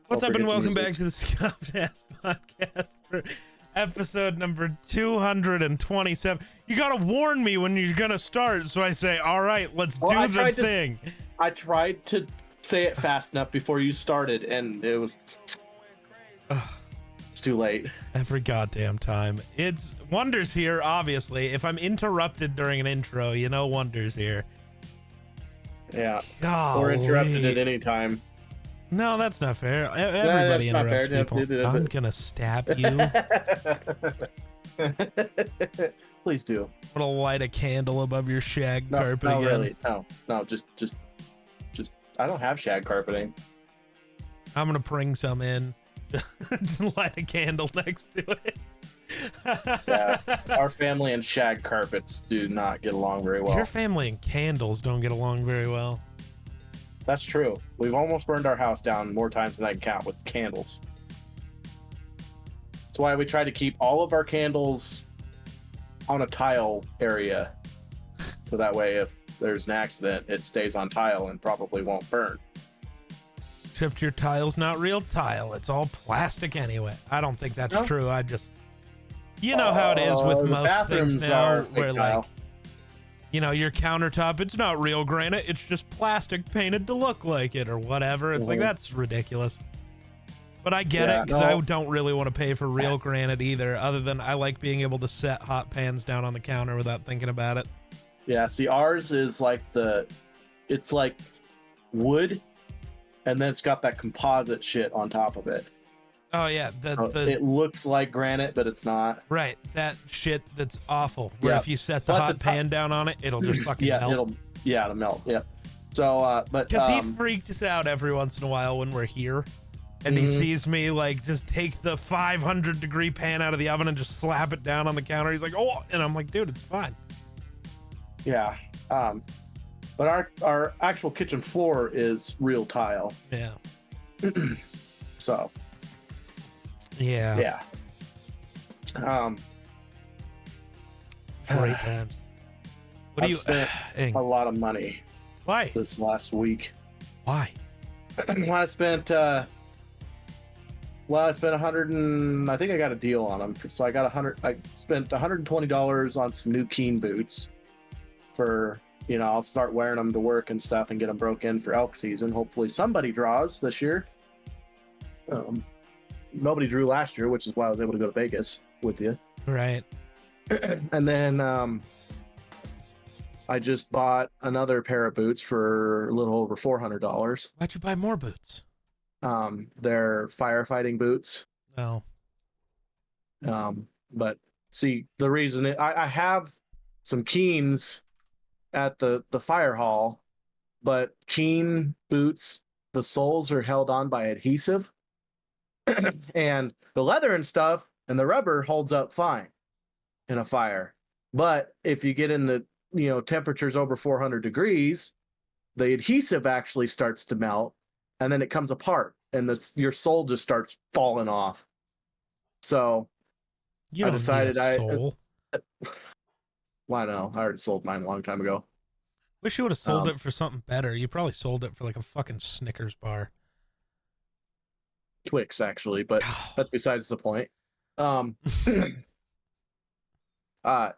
What's Don't up and forget the welcome music. back to the Scuffcast podcast for episode number 227. You gotta warn me when you're gonna start, so I say, all right, let's Well, do the thing. I tried to say it fast enough before you started, and it's too late. Every goddamn time. It's Wonder's here, obviously. If I'm interrupted during an intro, you know Wonder's here. Yeah. Golly. Or interrupted at any time. No, that's not fair. Everybody that's not interrupts fair. people. I'm gonna stab you. Please do. I'm gonna light a candle above your shag No, carpet no, again. really. No, just. I don't have shag carpeting. I'm gonna bring some in. Just light a candle next to it. Yeah, our family and shag carpets do not get along very well. Your family and candles don't get along very well. That's true. We've almost burned our house down more times than I can count with candles. That's why we try to keep all of our candles on a tile area. So that way, if there's an accident, it stays on tile and probably won't burn. Except your tile's not real tile. It's all plastic anyway. I don't think that's No. true. You know how it is with The most things bathrooms now, are fake where tile. like, you know, your countertop, it's not real granite. It's just plastic painted to look like it or whatever. It's like, Mhm. that's ridiculous. But I get Yeah, it, because no. I don't really want to pay for real granite either, other than I like being able to set hot pans down on the counter without thinking about it. Yeah, see, ours is like it's like wood, and then it's got that composite shit on top of it. Oh yeah, It looks like granite, but it's not. right, that shit that's awful. Where Yeah. if you set the But hot the pan down on it, it'll just fucking Yeah, melt. it'll melt. Yeah. So, but Because he freaked us out every once in a while when we're here, and he Mhm. sees me like just take the 500-degree pan out of the oven and just slap it down on the counter. He's like, "Oh," and I'm like, "Dude, it's fine." yeah, but our actual kitchen floor is real tile. Yeah, So yeah, yeah. Great times. What do I've you? spent Ing, a lot of money why? this last week. Why? Well, I spent 100 and I think I got a deal on them. So I spent $120 on some new Keen boots for, I'll start wearing them to work and stuff and get them broke in for elk season. Hopefully somebody draws this year. Nobody drew last year, which is why I was able to go to Vegas with you. Right. And then I just bought another pair of boots for a little over $400. Why'd you buy more boots? They're firefighting boots. Oh, But see, the reason I have some Keens at the fire hall, but Keen boots, the soles are held on by adhesive, and the leather and stuff and the rubber holds up fine in a fire. But if you get in the temperatures over 400 degrees, the adhesive actually starts to melt, and then it comes apart, and your sole just starts falling off. So you I don't decided need a soul. Well, I know. I already sold mine a long time ago. Wish you would have sold it for something better. You probably sold it for like a fucking Snickers bar. Twix, actually, but that's besides the point.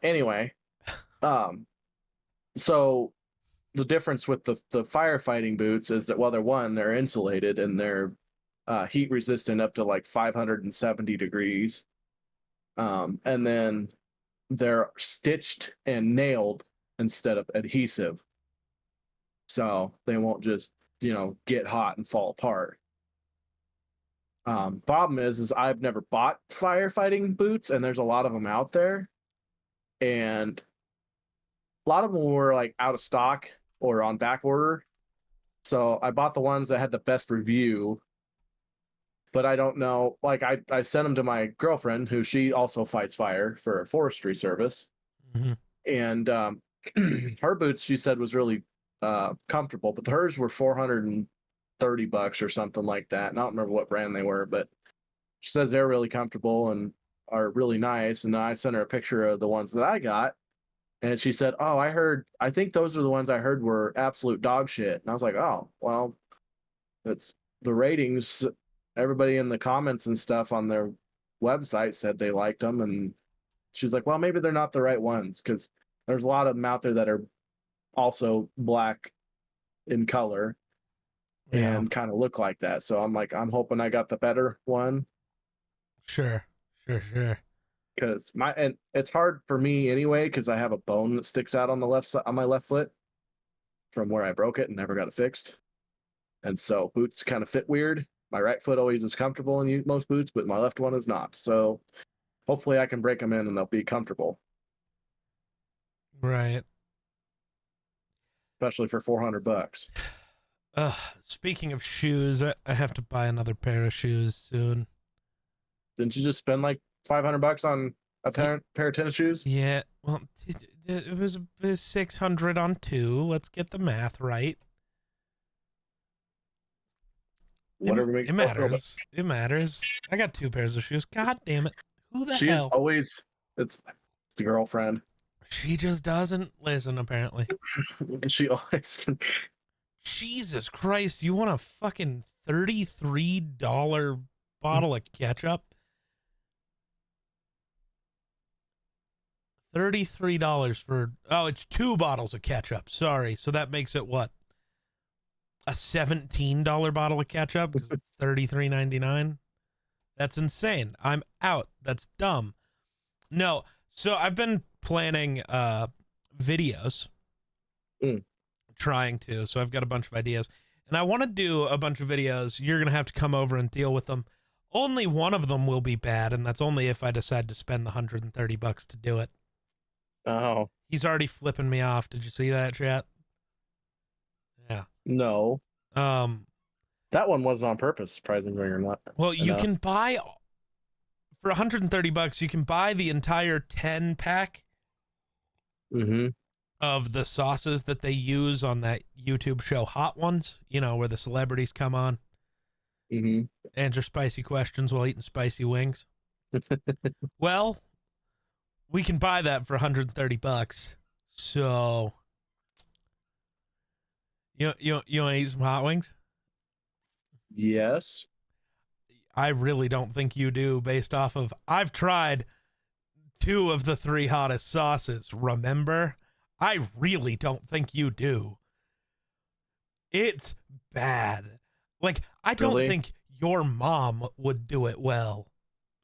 Anyway, so the difference with the firefighting boots is that, well, they're insulated and they're heat resistant up to like 570 degrees. And then they're stitched and nailed instead of adhesive. So they won't just, get hot and fall apart. Problem is I've never bought firefighting boots, and there's a lot of them out there. And a lot of them were like out of stock or on back order. So I bought the ones that had the best review. But I don't know, like I sent them to my girlfriend, who she also fights fire for a forestry service. Mm-hmm. And her boots, she said, was really comfortable, but hers were $430 or something like that. And I don't remember what brand they were, but she says they're really comfortable and are really nice. And then I sent her a picture of the ones that I got, and she said, "Oh, I think those are the ones I heard were absolute dog shit." And I was like, "Oh, well, it's the ratings everybody in the comments and stuff on their website said they liked them, and she's like, well, maybe they're not the right ones, because there's a lot of them out there that are also black in color and kind of look like that. So I'm like, I'm hoping I got the better one. Sure. Because and it's hard for me anyway, because I have a bone that sticks out on the left side on my left foot from where I broke it and never got it fixed. And so boots kind of fit weird. My right foot always is comfortable in most boots, but my left one is not. So hopefully I can break them in and they'll be comfortable. Right. Especially for $400. Speaking of shoes, I have to buy another pair of shoes soon. Didn't you just spend like $500 on a pair of tennis shoes? Yeah. Well, it was $600 on two. Let's get the math right. Whatever makes it matters. It matters. I got two pairs of shoes. God damn it. Who the she hell? Is always it's the girlfriend. She just doesn't listen, apparently. She always Jesus Christ, you want a fucking $33 bottle of ketchup? $33 for it's 2 bottles of ketchup. Sorry. So that makes it what? A $17 bottle of ketchup because it's $33.99. That's insane. I'm out. That's dumb. No. So I've been planning videos. Trying to. So I've got a bunch of ideas. And I want to do a bunch of videos. You're going to have to come over and deal with them. Only one of them will be bad, and that's only if I decide to spend the $130 to do it. Oh. He's already flipping me off. Did you see that, chat? Yeah. No. That one wasn't on purpose, surprisingly or not. Well, you can buy for $130, you can buy the entire 10 pack of the sauces that they use on that YouTube show Hot Ones, you know, where the celebrities come on. Answer spicy questions while eating spicy wings. Well, we can buy that for $130. So you want to eat some hot wings? Yes. I really don't think you do, based off of I've tried 2 of the 3 hottest sauces, remember? I really don't think you do. It's bad. Like, I don't think your mom would do it well.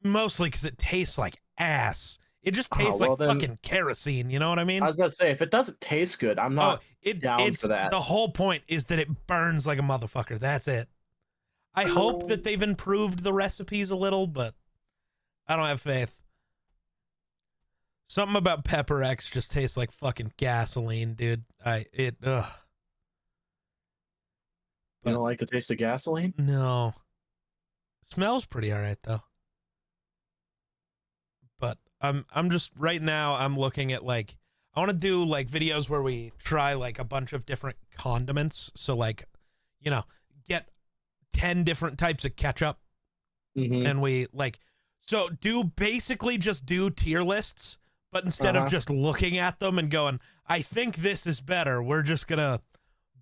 Mostly because it tastes like ass. It just tastes like fucking kerosene, you know what I mean? I was going to say, if it doesn't taste good, I'm not down for that. The whole point is that it burns like a motherfucker. That's it. I hope that they've improved the recipes a little, but I don't have faith. Something about Pepper X just tastes like fucking gasoline, dude. Ugh. You don't like the taste of gasoline? No. Smells pretty alright though. But I'm just right now I'm looking at like I want to do like videos where we try like a bunch of different condiments. So like, you know, get 10 different types of ketchup. And we like so basically just do tier lists, but instead of just looking at them and going, I think this is better, we're just gonna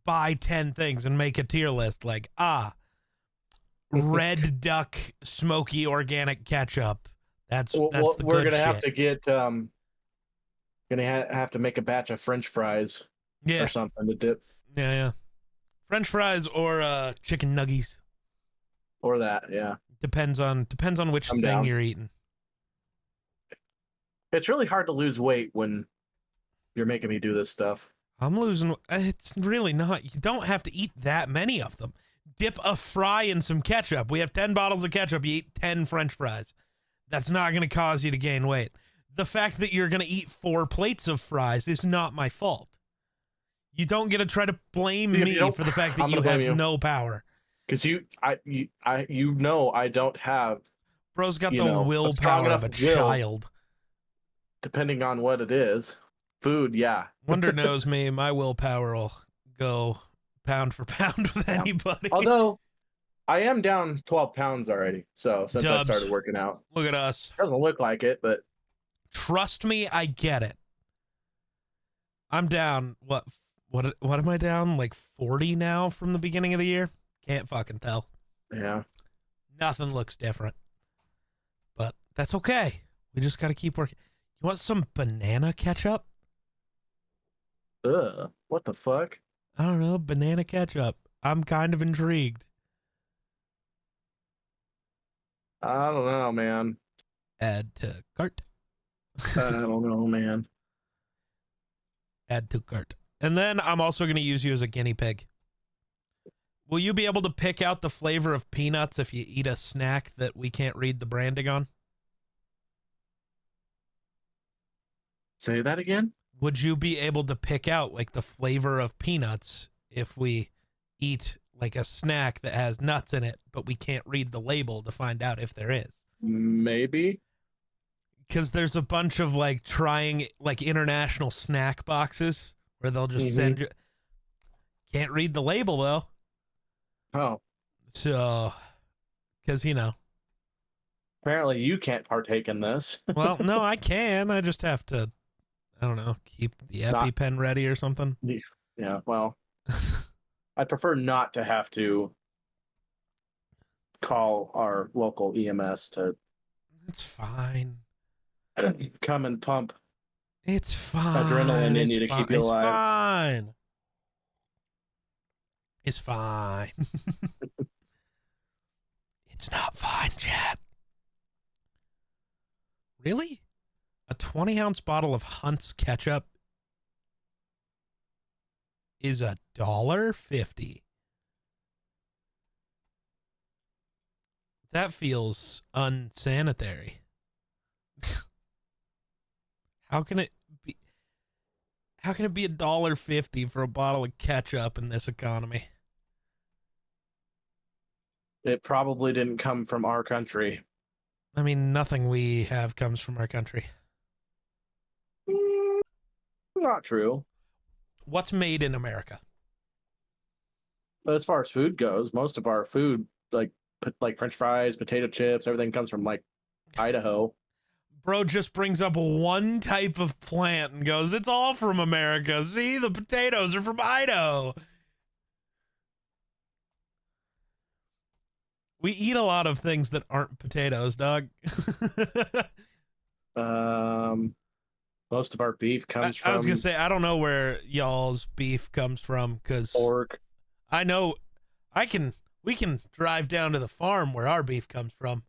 buy 10 things and make a tier list. Like, Red Duck smoky organic ketchup. That's the we're good gonna shit. have to get have to make a batch of French fries or something to dip. Yeah. French fries or chicken nuggies. Or that, yeah. Depends on which thing you're eating. It's really hard to lose weight when you're making me do this stuff. I'm losing. It's really not. You don't have to eat that many of them. Dip a fry in some ketchup. We have 10 bottles of ketchup. You eat 10 French fries. That's not going to cause you to gain weight. The fact that you're going to eat 4 plates of fries is not my fault. You don't get to try to blame me for the fact that you have no power. Because I don't have. Bro's got the willpower of a child. Depending on what it is. Food, yeah. Wonder knows me. My willpower will go pound for pound with anybody. Although, I am down 12 pounds already. So, since I started working out. Look at us. Doesn't look like it, but. Trust me, I get it. I'm down, what am I down? Like 40 now from the beginning of the year? Can't fucking tell. Yeah. Nothing looks different. But that's okay. We just got to keep working. You want some banana ketchup? Ugh, what the fuck? I don't know, banana ketchup. I'm kind of intrigued. I don't know, man. Add to cart. I don't know, man. Add to cart. And then I'm also going to use you as a guinea pig. Will you be able to pick out the flavor of peanuts if you eat a snack that we can't read the branding on? Say that again? Would you be able to pick out like the flavor of peanuts if we eat like a snack that has nuts in it, but we can't read the label to find out if there is? Maybe. Because there's a bunch of like trying like international snack boxes where they'll just send you. Can't read the label though. Oh. So, because Apparently you can't partake in this. well, no, I can. I just have to, I don't know, keep the EpiPen ready or something. Yeah, well, I prefer not to have to call our local EMS to It's fine. come and pump It's fine. adrenaline in It's you to keep you It's alive. fine. It's fine. It's not fine, chat. Really? A 20-ounce bottle of Hunt's ketchup is $1.50. That feels unsanitary. How can it be $1.50 for a bottle of ketchup in this economy? It probably didn't come from our country. I mean, nothing we have comes from our country. Not true. What's made in America? But as far as food goes, most of our food, like French fries, potato chips, everything comes from like Idaho. Bro just brings up one type of plant and goes, it's all from America. See, the potatoes are from Idaho. We eat a lot of things that aren't potatoes, dog. Most of our beef comes from. I was gonna say I don't know where y'all's beef comes from because pork. I know we can drive down to the farm where our beef comes from.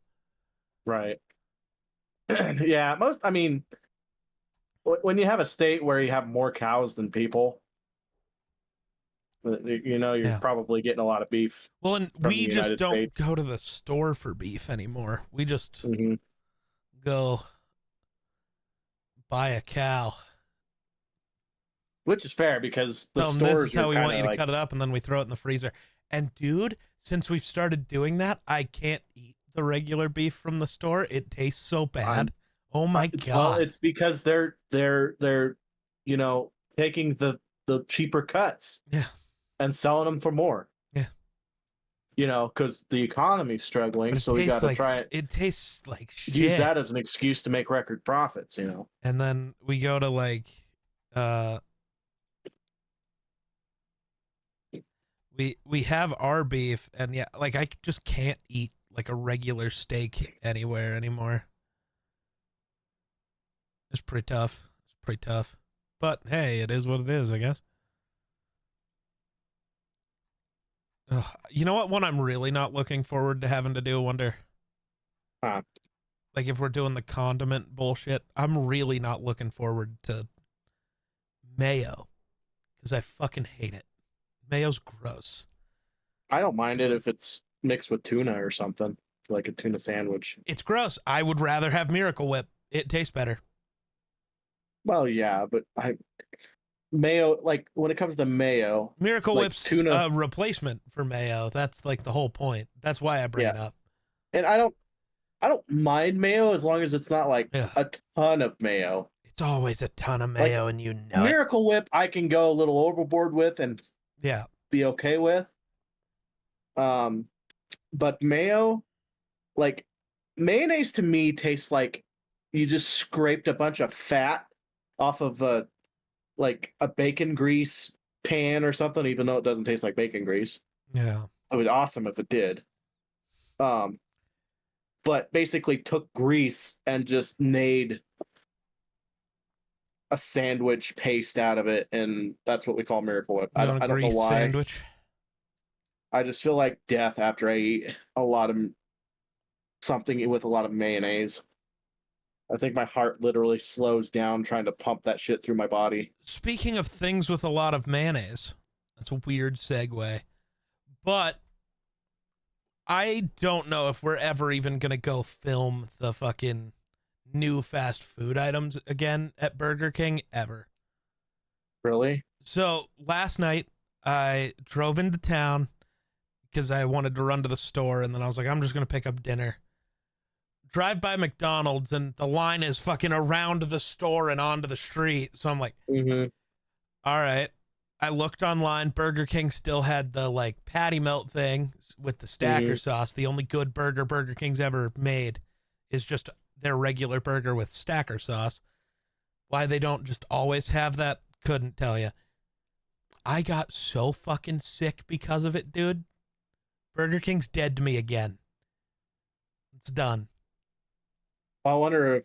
Right. Yeah, I mean, when you have a state where you have more cows than people, you're probably getting a lot of beef. Well, and we just don't States. go to the store for beef anymore. We just go buy a cow. Which is fair because the stores this is how we want you to like, cut it up, and then we throw it in the freezer. And dude, since we've started doing that, I can't eat the regular beef from the store. It tastes so bad. Oh my god! Well, it's because they're taking the cheaper cuts, and selling them for more. Yeah, because the economy's struggling, so we got to try it. It tastes like shit. Use that as an excuse to make record profits, And then we go to like, we have our beef, and yeah, like I just can't eat like a regular steak anywhere anymore. It's pretty tough. But hey, it is what it is, I guess. Ugh. You know what one I'm really not looking forward to having to do, Wonder? Like if we're doing the condiment bullshit, I'm really not looking forward to mayo because I fucking hate it. Mayo's gross. I don't mind it if it's mixed with tuna or something, like a tuna sandwich. It's gross. I would rather have Miracle Whip. It tastes better. Well, yeah, but mayo, like when it comes to mayo, Miracle like Whip's tuna a replacement for mayo. That's like the whole point. That's why I bring it up. And I don't mind mayo as long as it's not like a ton of mayo. It's always a ton of mayo, and Miracle Whip I can go a little overboard with and be okay with. But mayo, like mayonnaise to me tastes like you just scraped a bunch of fat off of a bacon grease pan or something, even though it doesn't taste like bacon grease. Yeah. It would be awesome if it did. but basically took grease and just made a sandwich paste out of it, and that's what we call Miracle Whip. You want I a don't know grease why. sandwich? I just feel like death after I eat a lot of something with a lot of mayonnaise. I think my heart literally slows down trying to pump that shit through my body. Speaking of things with a lot of mayonnaise, that's a weird segue, but I don't know if we're ever even gonna go film the fucking new fast food items again at Burger King ever. Really? So last night I drove into town because I wanted to run to the store, and then I was like, I'm just gonna pick up dinner. Drive by McDonald's, and the line is fucking around the store and onto the street. So I'm like, Mm-hmm. all right. I looked online. Burger King still had the like patty melt thing with the stacker sauce. The only good burger Burger King's ever made is just their regular burger with stacker sauce. Why they don't just always have that, couldn't tell you. I got so fucking sick because of it, dude. Burger King's dead to me again. It's done. I wonder if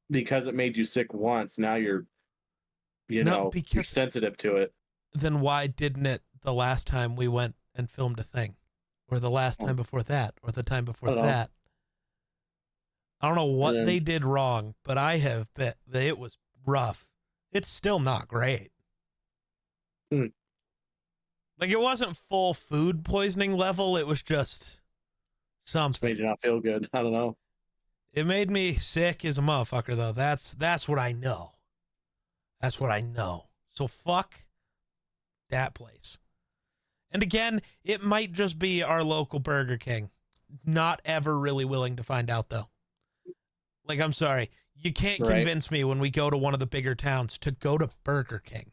because it made you sick once, now you're, you're Because sensitive to it. then why didn't it the last time we went and filmed a thing? Or the last time before that? Or the time before that? I don't know what they did wrong, but I have bet that it was rough. It's still not great. Like, it wasn't full food poisoning level. It was just something. Made you not feel good. I don't know. It made me sick as a motherfucker, though. That's what I know. That's what I know. So fuck that place. And again, it might just be our local Burger King. Not ever really willing to find out, though. Like, I'm sorry. You can't convince me when we go to one of the bigger towns to go to Burger King.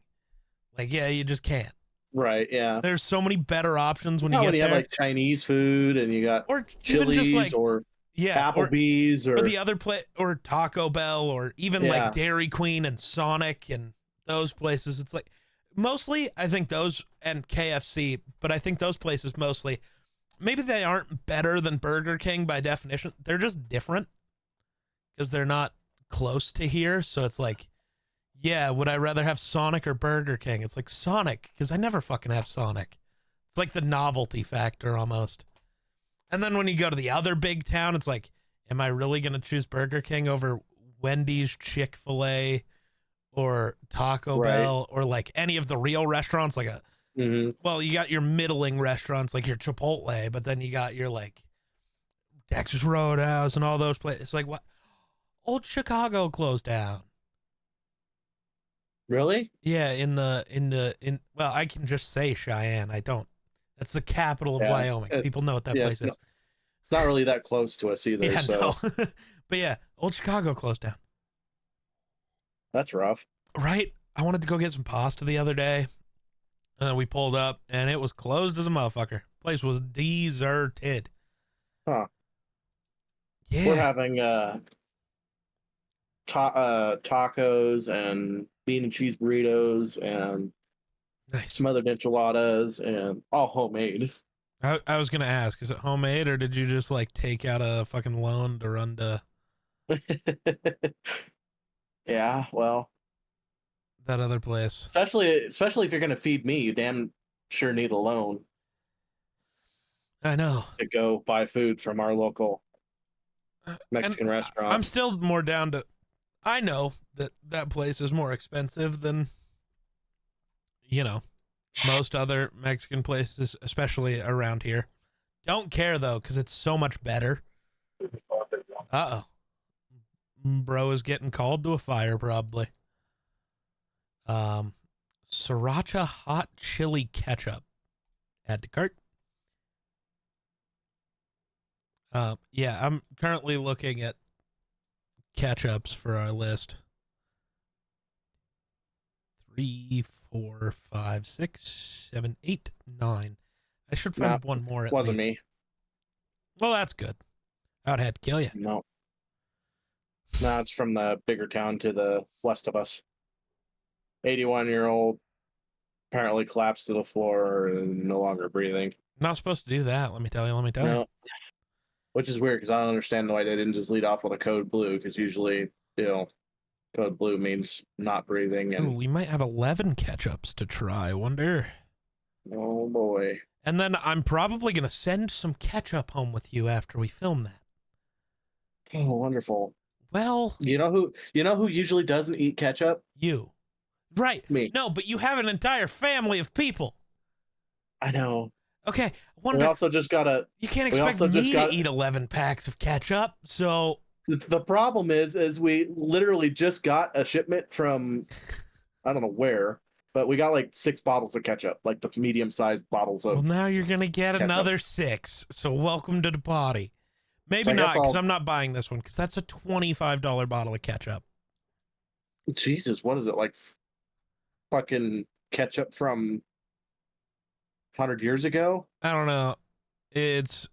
Like, yeah, you just can't. Right, yeah. There's so many better options when you get there. Have like Chinese food and you got or Chili's even just like, or yeah, Applebee's or the other place, or Taco Bell, or even like Dairy Queen and Sonic and those places. It's like, mostly I think those, and KFC, but I think those places mostly, maybe they aren't better than Burger King by definition. They're just different because they're not close to here. So it's like, yeah, would I rather have Sonic or Burger King? It's like Sonic, because I never fucking have Sonic. It's like the novelty factor almost. And then when you go to the other big town, it's like, am I really going to choose Burger King over Wendy's, Chick-fil-A, or Taco Bell, or like any of the real restaurants? Like well, you got your middling restaurants like your Chipotle, but then you got your like Texas Roadhouse and all those places. It's like, what? Old Chicago closed down. Really? Yeah, well, I can just say Cheyenne. I don't. That's the capital of Wyoming. People know what that place is. It's not really that close to us either. Yeah, so. no. But yeah, Old Chicago closed down. That's rough. Right? I wanted to go get some pasta the other day. And we pulled up, and it was closed as a motherfucker. Place was deserted. Huh. Yeah. We're having tacos and bean and cheese burritos and some other enchiladas and all homemade. I was going to ask, is it homemade, or did you just like take out a fucking loan to run to yeah, well, that other place? Especially if you're going to feed me, you damn sure need a loan. I know. To go buy food from our local Mexican restaurant. I'm still more down to, I know that place is more expensive than, most other Mexican places, especially around here. Don't care, though, because it's so much better. Uh-oh. Bro is getting called to a fire, probably. Sriracha hot chili ketchup. Add to cart. Yeah, I'm currently looking at ketchups for our list. 3, 4, 5, 6, 7, 8, 9. I should find one more at wasn't least. Me. Well, that's good. I would have to kill you. No, it's from the bigger town to the west of us. 81-year-old apparently collapsed to the floor and no longer breathing. Not supposed to do that. Let me tell you. No. Which is weird because I don't understand why they didn't just lead off with a code blue, because usually, you know, code blue means not breathing. Ooh, And we might have 11 ketchups to try. I wonder. oh boy. And then I'm probably going to send some ketchup home with you after we film that. Oh, wonderful. Well, You know who usually doesn't eat ketchup? you. Right. Me. No, but you have an entire family of people. I know. Okay. I We wonder, also just gotta. you can't we expect also just me got- to eat 11 packs of ketchup. So, The problem is we literally just got a shipment from, I don't know where, but we got like 6 bottles of ketchup, like the medium-sized bottles well, of. now you're going to get ketchup. another 6. So, welcome to the party. Maybe So I not, guess because I'll- I'm not buying this one, because that's a $25 bottle of ketchup. Jesus, what is it like? Fucking ketchup from 100 years ago. I don't know. It's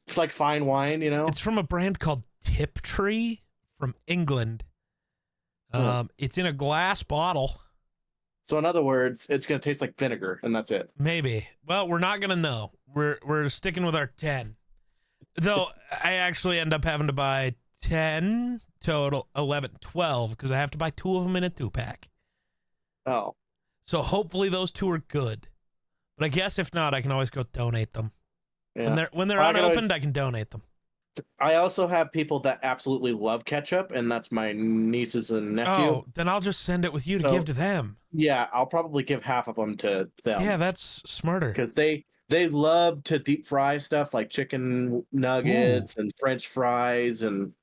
It's like fine wine, you know. It's from a brand called Tiptree from England. Huh. It's in a glass bottle. So in other words, it's gonna taste like vinegar, and that's it. Maybe. Well, we're not gonna know. We're sticking with our 10. Though I actually end up having to buy 10 total, 11, 12, because I have to buy 2 of them in a 2-pack. Oh, So hopefully those 2 are good. But I guess if not, I can always go donate them. yeah. When they're I can unopened, always- I can donate them. I also have people that absolutely love ketchup, and that's my nieces and nephew. Oh, then I'll just send it with you to So- give to them. Yeah, I'll probably give half of them to them. Yeah, that's smarter. because they love to deep fry stuff like chicken nuggets and French fries and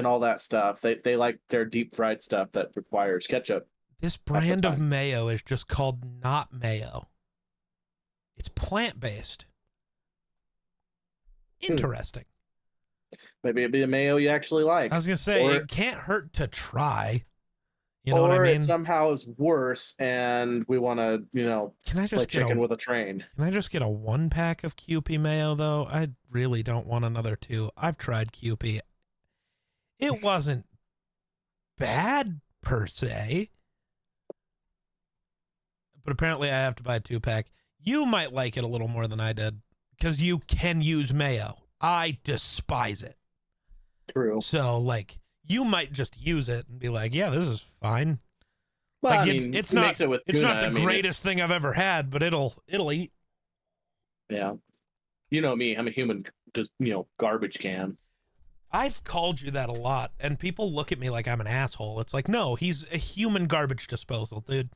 all that stuff. They like their deep fried stuff that requires ketchup. This brand of time. mayo is just called Not Mayo. It's plant-based. Interesting. Maybe it'd be a mayo you actually like. I was going to say, Or- it can't hurt to try. You know or what I it mean? somehow is worse, and we want to, Can I play just get chicken a, with a train. Can I just get a 1-pack of Kewpie mayo, though? I really don't want another 2. I've tried Kewpie. It wasn't bad, per se. But apparently I have to buy a 2-pack. You might like it a little more than I did, because you can use mayo. I despise it. True. So, like, you might just use it and be like, yeah, this is fine. Well, Like, I it's- mean, it's he not- makes it with It's tuna. not the I mean, greatest thing I've ever had, but it'll eat. yeah. You know me. I'm a human, just garbage can. I've called you that a lot, and people look at me like I'm an asshole. It's like, no, he's a human garbage disposal, dude.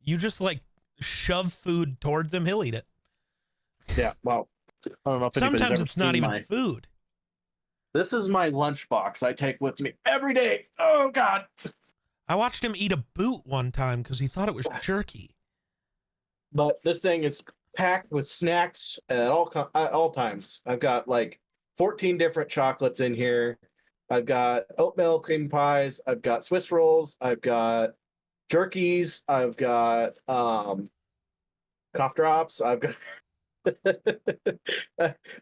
You just, like, shove food towards him, he'll eat it. Yeah. Well, I don't know if anybody's Sometimes ever it's not seen even food. This is my lunchbox I take with me every day. Oh God. I watched him eat a boot one time because he thought it was jerky. But this thing is packed with snacks at all times. I've got like 14 different chocolates in here. I've got oatmeal cream pies. I've got Swiss rolls. I've got jerkies. I've got cough drops. I've got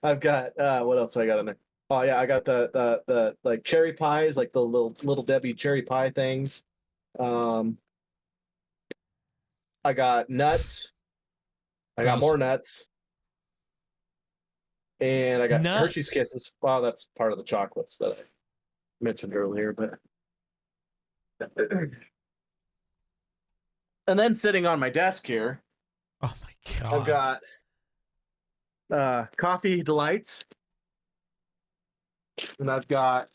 I've got what else I got in there? Oh yeah, I got the like cherry pies, like the little Debbie cherry pie things. I got nuts. I got Gross. more nuts. And I got Nuts? Hershey's Kisses. Wow, that's part of the chocolates that I mentioned earlier, but and then sitting on my desk here, Oh, my God. I've got coffee delights. And I've got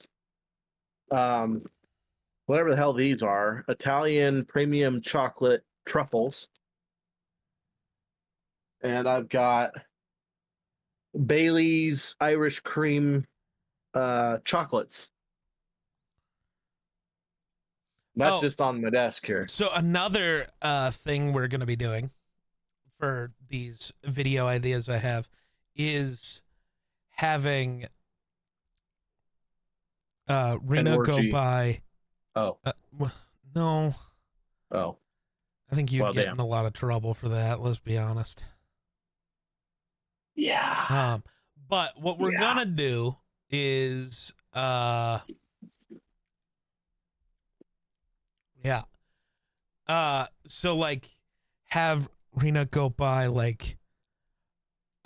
whatever the hell these are, Italian premium chocolate truffles. And I've got Bailey's Irish cream chocolates. That's Oh. just on my desk here. So another thing we're going to be doing for these video ideas I have is having Rena go orgy. by. Oh, No, oh. I think you'd Well, get damn. in a lot of trouble for that. Let's be honest. Yeah. But what we're Yeah. gonna do is so like have Rena go buy like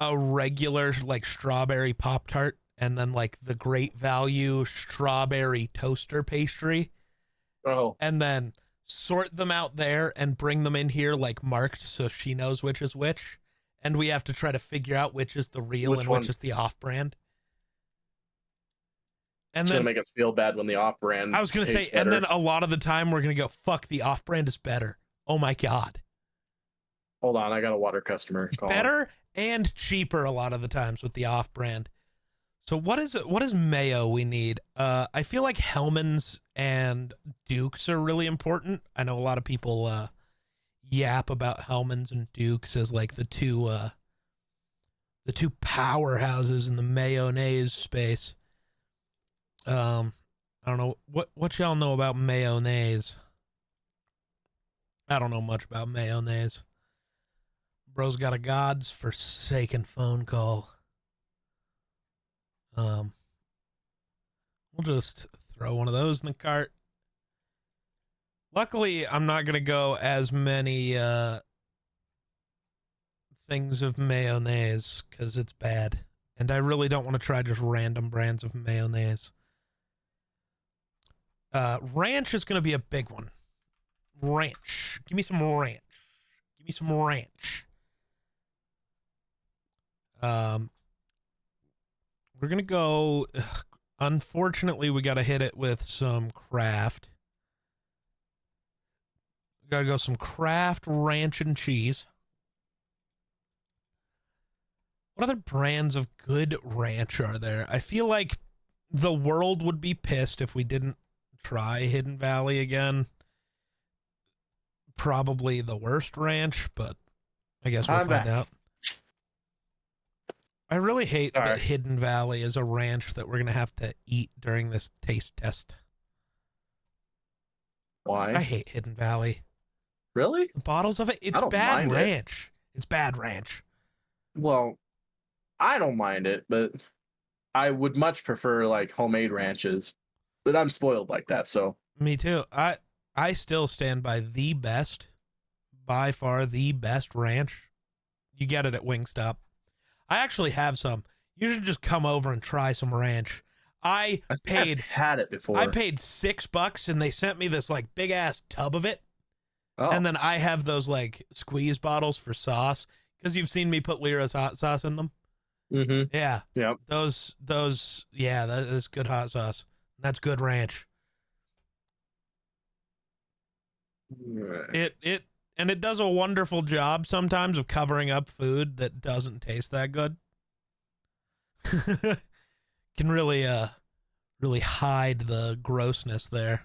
a regular like strawberry Pop Tart and then like the Great Value strawberry toaster pastry, Oh, and then sort them out there and bring them in here like marked so she knows which is which. And we have to try to figure out which is the real which and one? which is the off brand. And It's then gonna make us feel bad when the off-brand. I was going to say, tastes and better. then a lot of the time we're going to go, fuck, the off brand is better. Oh my God. Hold on, I got a water customer calling. Better and cheaper a lot of the times with the off brand. So what is mayo we need? I feel like Hellman's and Duke's are really important. I know a lot of people yap about Hellman's and Duke's as like the two powerhouses in the mayonnaise space. I don't know what y'all know about mayonnaise. I don't know much about mayonnaise. Bro's got a God's forsaken phone call. We'll just throw one of those in the cart. Luckily, I'm not gonna go as many things of mayonnaise because it's bad, and I really don't want to try just random brands of mayonnaise. Ranch is gonna be a big one. Ranch, give me some ranch. Give me some ranch. We're gonna go. Unfortunately, we gotta hit it with some Kraft. We gotta go some Kraft ranch and cheese. What other brands of good ranch are there? I feel like the world would be pissed if we didn't try Hidden Valley again. Probably the worst ranch, but I guess we'll I'm find back. out. I really hate Sorry. that Hidden Valley is a ranch that we're going to have to eat during this taste test. Why? I hate Hidden Valley. Really? The bottles of it, it's don't bad mind it. ranch. It's bad ranch. Well, I don't mind it, but I would much prefer like homemade ranches. But I'm spoiled like that, so Me too. I still stand by the best, by far the best ranch. You get it at Wingstop. I actually have some. You should just come over and try some ranch. I I think paid I've had it before. I paid $6 and they sent me this like big ass tub of it. Oh, And then I have those like squeeze bottles for sauce because you've seen me put Lyra's hot sauce in them. mm-hmm. Yeah. Yep. Those yeah, that is good hot sauce. That's good ranch. It does a wonderful job sometimes of covering up food that doesn't taste that good. Can really hide the grossness there.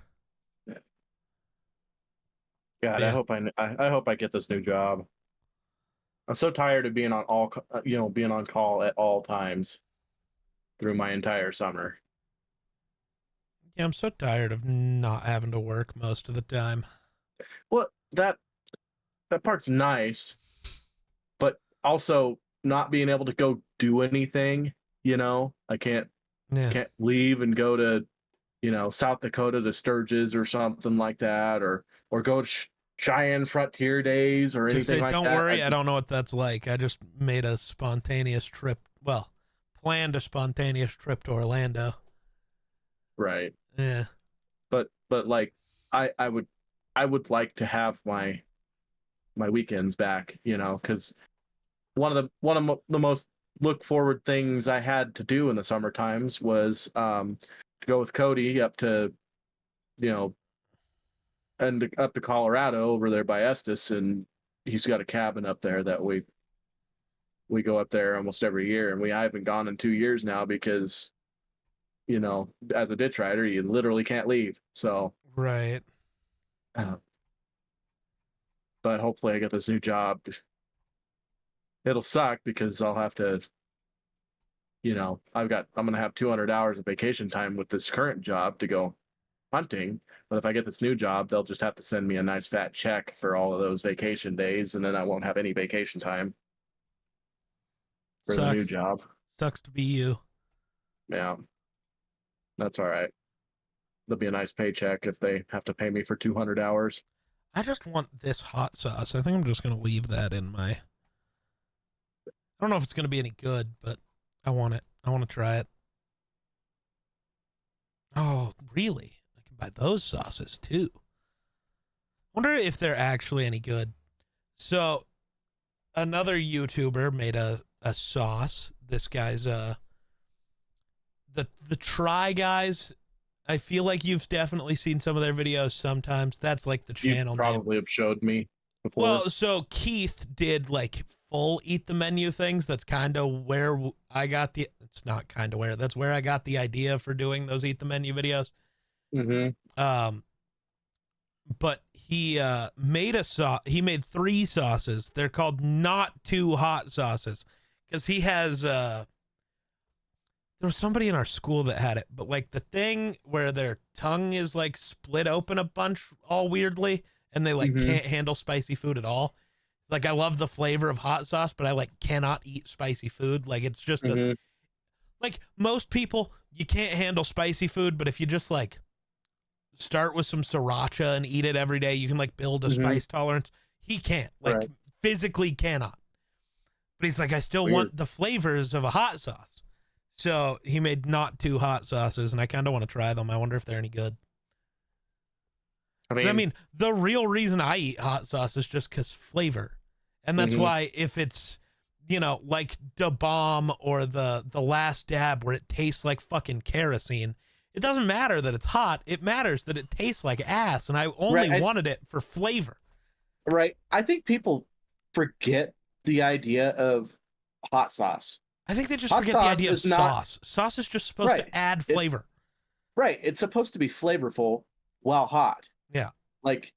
God, Yeah. I hope I get this new job. I'm so tired of being on being on call at all times through my entire summer. Yeah, I'm so tired of not having to work most of the time. Well, that part's nice, but also not being able to go do anything. I can't Yeah. leave and go to South Dakota to Sturgis or something like that, or go to Cheyenne Frontier Days or Just anything say, like don't that. worry, I don't know what that's like. I just made a spontaneous trip. Well, planned a spontaneous trip to Orlando. Right. Yeah. But like I would like to have my weekends back, because one of the most look forward things I had to do in the summer times was to go with Cody up to and up to Colorado over there by Estes, and he's got a cabin up there that we go up there almost every year, and I haven't gone in 2 years now because as a ditch rider you literally can't leave. So Right. but hopefully I get this new job. It'll suck because I'll have to, I'm going to have 200 hours of vacation time with this current job to go hunting. But if I get this new job, they'll just have to send me a nice fat check for all of those vacation days, and then I won't have any vacation time for the new job. Sucks to be you. Yeah, that's all right. There'll be a nice paycheck if they have to pay me for 200 hours. I just want this hot sauce. I think I'm just going to leave that in my I don't know if it's gonna be any good, but I want it. I want to try it. Oh, really? I can buy those sauces too. Wonder if they're actually any good. So another YouTuber made a sauce. This guy's the Try Guys. I feel like you've definitely seen some of their videos sometimes. That's like the channel You probably have showed me before. Well, so Keith did like full eat the menu things. That's kind of where I got the. It's not kind of where. That's where I got the idea for doing those eat the menu videos. Mm-hmm. But he made a sauce. He made 3 sauces. They're called not too hot sauces because he has. There was somebody in our school that had it, but like the thing where their tongue is like split open a bunch all weirdly, and they like can't handle spicy food at all. Like I love the flavor of hot sauce, but I like cannot eat spicy food. Like it's just like most people, you can't handle spicy food, but if you just like start with some sriracha and eat it every day, you can like build a spice tolerance. He can't, like physically cannot. But he's like, I still want the flavors of a hot sauce. So he made not too hot sauces, and I kind of want to try them. I wonder if they're any good. I mean, the real reason I eat hot sauce is just because flavor. And that's why if it's, you know, like Da Bomb or the Last Dab where it tastes like fucking kerosene, it doesn't matter that it's hot. It matters that it tastes like ass, and I only wanted it for flavor. Right. I think people forget the idea of hot sauce. I think they just forget the idea of sauce. Sauce is just supposed to add flavor. It's supposed to be flavorful while hot. Yeah. Like,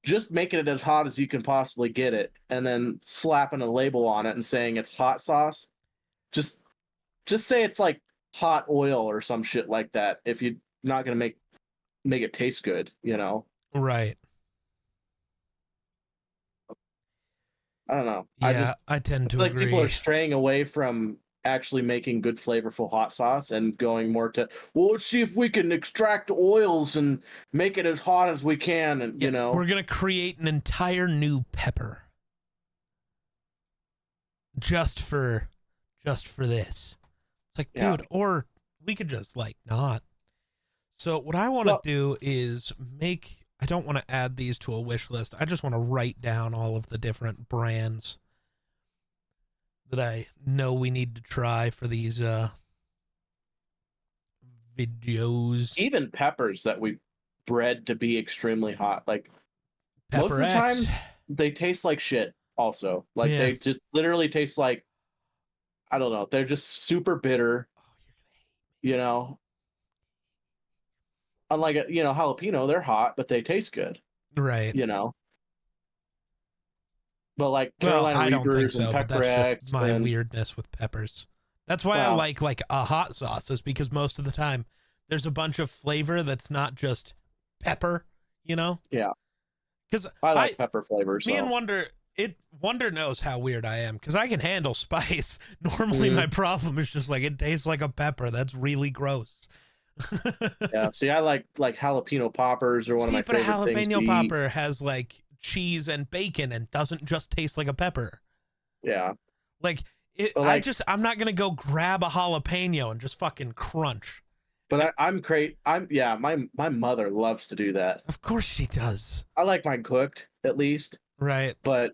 just making it as hot as you can possibly get it, and then slapping a label on it and saying it's hot sauce. Just say it's like hot oil or some shit like that. If you're not gonna make it taste good, you know. Right. I don't know. Yeah, I tend to agree. Like people are straying away from actually making good flavorful hot sauce and going more to, well, let's see if we can extract oils and make it as hot as we can, and you know, we're gonna create an entire new pepper just for this. It's like, dude, or we could just like not. So what I want to do is make. I don't want to add these to a wish list. I just want to write down all of the different brands that I know we need to try for these videos. Even peppers that we bred to be extremely hot. Like Pepper most of the time they taste like shit also. Like they just literally taste like, I don't know, they're just super bitter. Oh, you're gonna hate me. You know. Unlike, you know, jalapeno, they're hot, but they taste good. Right. You know. But like Carolina Reapers and Pepper that's X just my weirdness with peppers. That's why I like a hot sauce, is because most of the time there's a bunch of flavor that's not just pepper, you know? Yeah. Because I like pepper flavors. Me and Wonder knows how weird I am, because I can handle spice. Normally my problem is just like it tastes like a pepper. That's really gross. Yeah, see, I like jalapeno poppers or one of my favorite things. But a jalapeno popper has like cheese and bacon and doesn't just taste like a pepper. Yeah, like I'm not gonna go grab a jalapeno and just fucking crunch. But I'm great. My mother loves to do that. Of course she does. I like mine cooked at least. Right. But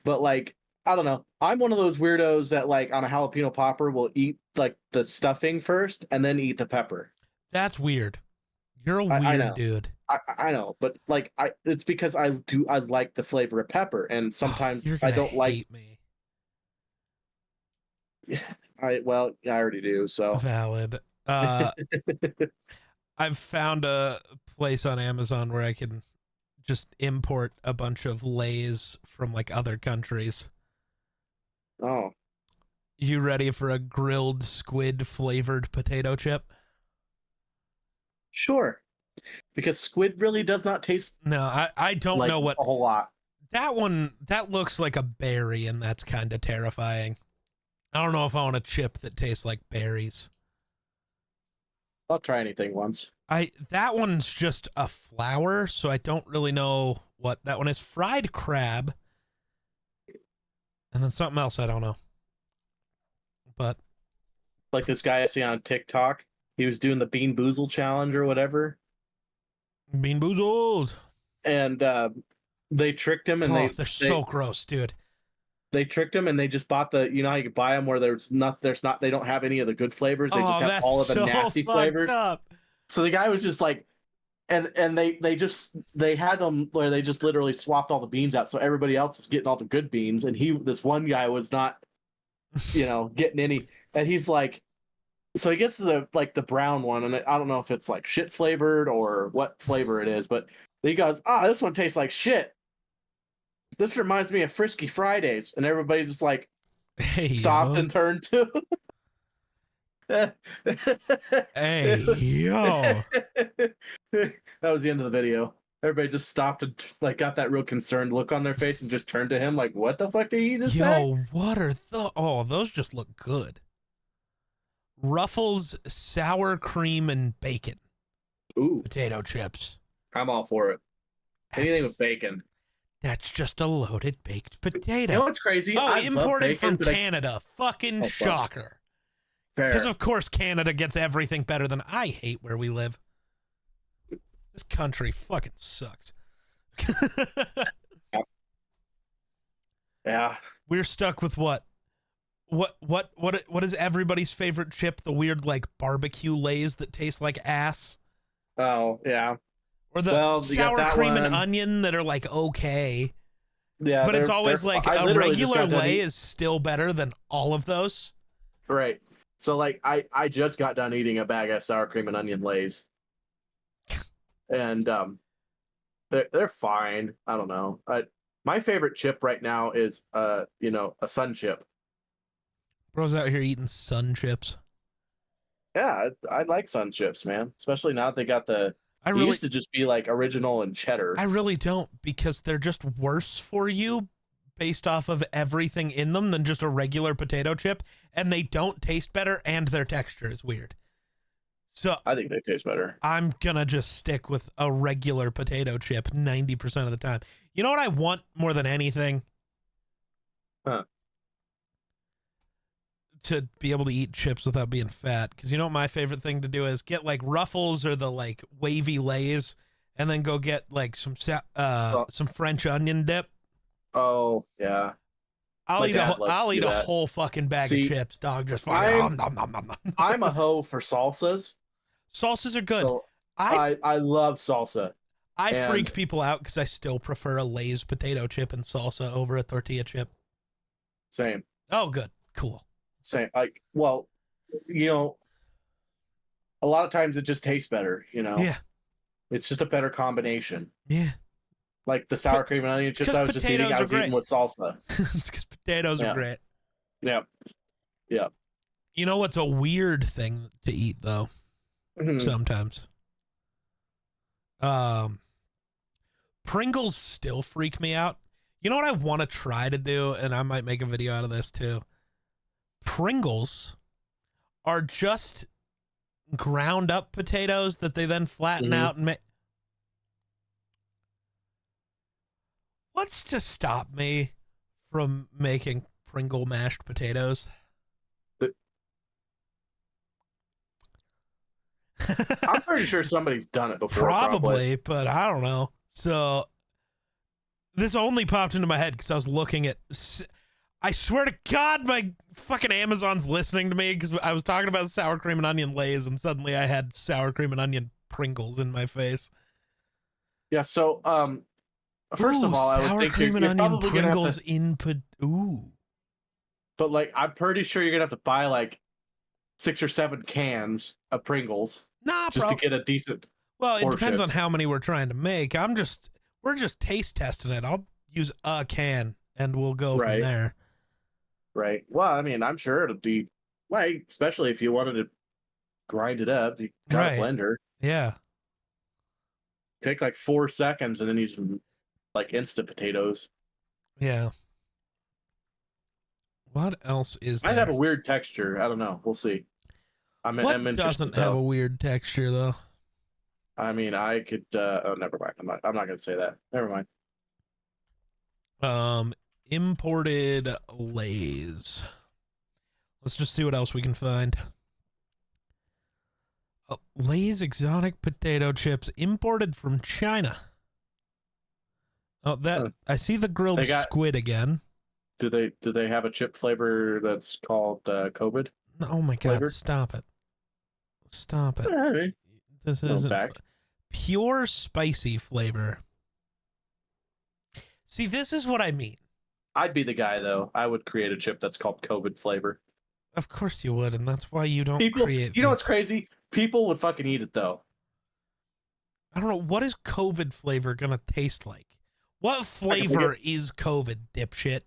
like, I don't know. I'm one of those weirdos that like on a jalapeno popper will eat like the stuffing first and then eat the pepper. That's weird. You're a weird dude. I know, but like it's because I like the flavor of pepper, and sometimes I don't like me. I already do, so valid. I've found a place on Amazon where I can just import a bunch of Lay's from like other countries. Oh. You ready for a grilled squid flavored potato chip? Sure. Because squid really does not taste. No, I don't know what a whole lot. That looks like a berry, and that's kind of terrifying. I don't know if I want a chip that tastes like berries. I'll try anything once. That one's just a flour, so I don't really know what that one is. Fried crab, and then something else I don't know. but Like this guy I see on TikTok, he was doing the Bean Boozle challenge or whatever, Bean Boozled. and they tricked him, and Oh, they're so gross, dude. they tricked him, and they just bought the, you know how you can buy them where there's not, they don't have any of the good flavors, they just Oh, have all of that's the so nasty fucked flavors. up. So the guy was just like, and they had them where they just literally swapped all the beans out, so everybody else was getting all the good beans, and this one guy was not, getting any, and he's like, so he gets the brown one, and I don't know if it's like shit flavored or what flavor it is, but he goes, this one tastes like shit. This reminds me of Frisky Fridays, and everybody just like Hey, stopped yo. and turned to. Hey, yo. That was the end of the video. Everybody just stopped and like got that real concerned look on their face and just turned to him like, "What the fuck did he just say?" Yo, what are the? Oh, those just look good. Ruffles sour cream and bacon Ooh, potato chips. I'm all for it. Anything That's, with bacon. that's just a loaded baked potato. You know what's crazy? Oh, I love imported bacon, from but Canada. Fucking fuck. shocker. Fair. Because of course Canada gets everything better than I hate where we live. This country fucking sucks. Yeah. We're stuck with what? What is everybody's favorite chip? The weird like barbecue lays that taste like ass? Oh, yeah. Or the Well, you got sour that cream and one. onion that are like okay. Yeah, But it's always they're- like I a literally just regular got done lay eat- is still better than all of those. Right. So like I just got done eating a bag of sour cream and onion lays. And they're fine. I don't know. My favorite chip right now is a sun chip. Bro's out here eating sun chips. Yeah, I like sun chips, man. Especially now that they got they used to just be like original and cheddar. I really don't, because they're just worse for you based off of everything in them than just a regular potato chip, and they don't taste better, and their texture is weird. So I think they taste better. I'm gonna just stick with a regular potato chip 90% of the time. You know what I want more than anything? Huh. To be able to eat chips without being fat. Because you know what my favorite thing to do is get like Ruffles or the like wavy lays, and then go get like some French onion dip. Oh yeah. I'll My eat dad loves I'll to eat do a that. whole fucking bag See, of chips, dog. Just fucking nom, nom, nom, nom. I'm a hoe for salsas. Salsas are good. So I I love salsa. freak people out because I still prefer a Lay's potato chip and salsa over a tortilla chip. Same. Oh, good, cool. Same. Like, well, a lot of times it just tastes better. Yeah, It's just a better combination. yeah. Like the sour cream and onion chips 'cause I was just eating, potatoes I are was eating great. with salsa. It's because potatoes Yeah. are great. Yeah. Yeah. You know what's a weird thing to eat though? Mhm. Sometimes. Pringles still freak me out. You know what I want to try to do, and I might make a video out of this too. Pringles are just ground up potatoes that they then flatten Mhm. out and make. What's to stop me from making Pringle mashed potatoes? I'm pretty sure somebody's done it before. Probably, but I don't know. So this only popped into my head because I was looking at. I swear to God, my fucking Amazon's listening to me because I was talking about sour cream and onion lays, and suddenly I had sour cream and onion Pringles in my face. Yeah. So, first of all, I would sour think cream and you're onion probably gonna have Pringles to, in. Ooh, but like, I'm pretty sure you're gonna have to buy like 6 or 7 cans of Pringles nah, just bro. to get a decent. Well, it depends portion. on how many we're trying to make. We're just taste testing it. I'll use a can and we'll go Right. from there. Right. Well, I mean, I'm sure it'll be like, especially if you wanted to grind it up, you got Right. a blender. Yeah. Take like 4 seconds and then use some like instant potatoes. Yeah. What else is Might there? have a weird texture. I don't know. We'll see. I'm What interested, doesn't have though. a weird texture though? I mean, I could. Oh, never mind. I'm not going to say that. Never mind. Imported Lays. Let's just see what else we can find. Lay's exotic potato chips imported from China. Oh, that I see the grilled squid again. Do they have a chip flavor that's called COVID? Oh my god! Flavor? Stop it! Stop it! Right. This isn't pure spicy flavor. See, this is what I mean. I'd be the guy though. I would create a chip that's called COVID flavor. Of course you would, and that's why you don't create. You know what's crazy? People would fucking eat it though. I don't know, what is COVID flavor gonna taste like? What flavor is COVID, dipshit?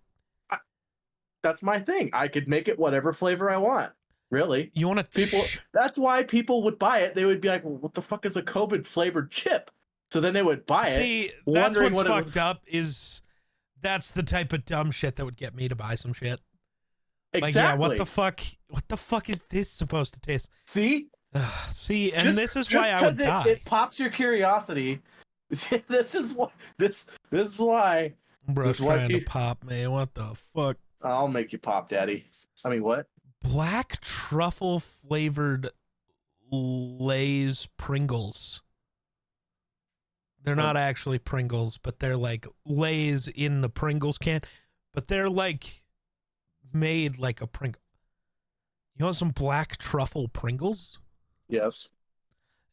That's my thing. I could make it whatever flavor I want. Really? You want to that's why people would buy it. They would be like, well, what the fuck is a COVID flavored chip? So then they would buy it. See, that's what's fucked up is that's the type of dumb shit that would get me to buy some shit. Exactly. Like, yeah, what the fuck is this supposed to taste? See? See, and this is why I would die. It pops your curiosity. This is why. Bro's trying to pop me. What the fuck? I'll make you pop, daddy. I mean, what? Black truffle flavored Lay's Pringles. They're not actually Pringles, but they're like Lay's in the Pringles can. But they're like made like a Pringle. You want some black truffle Pringles? Yes.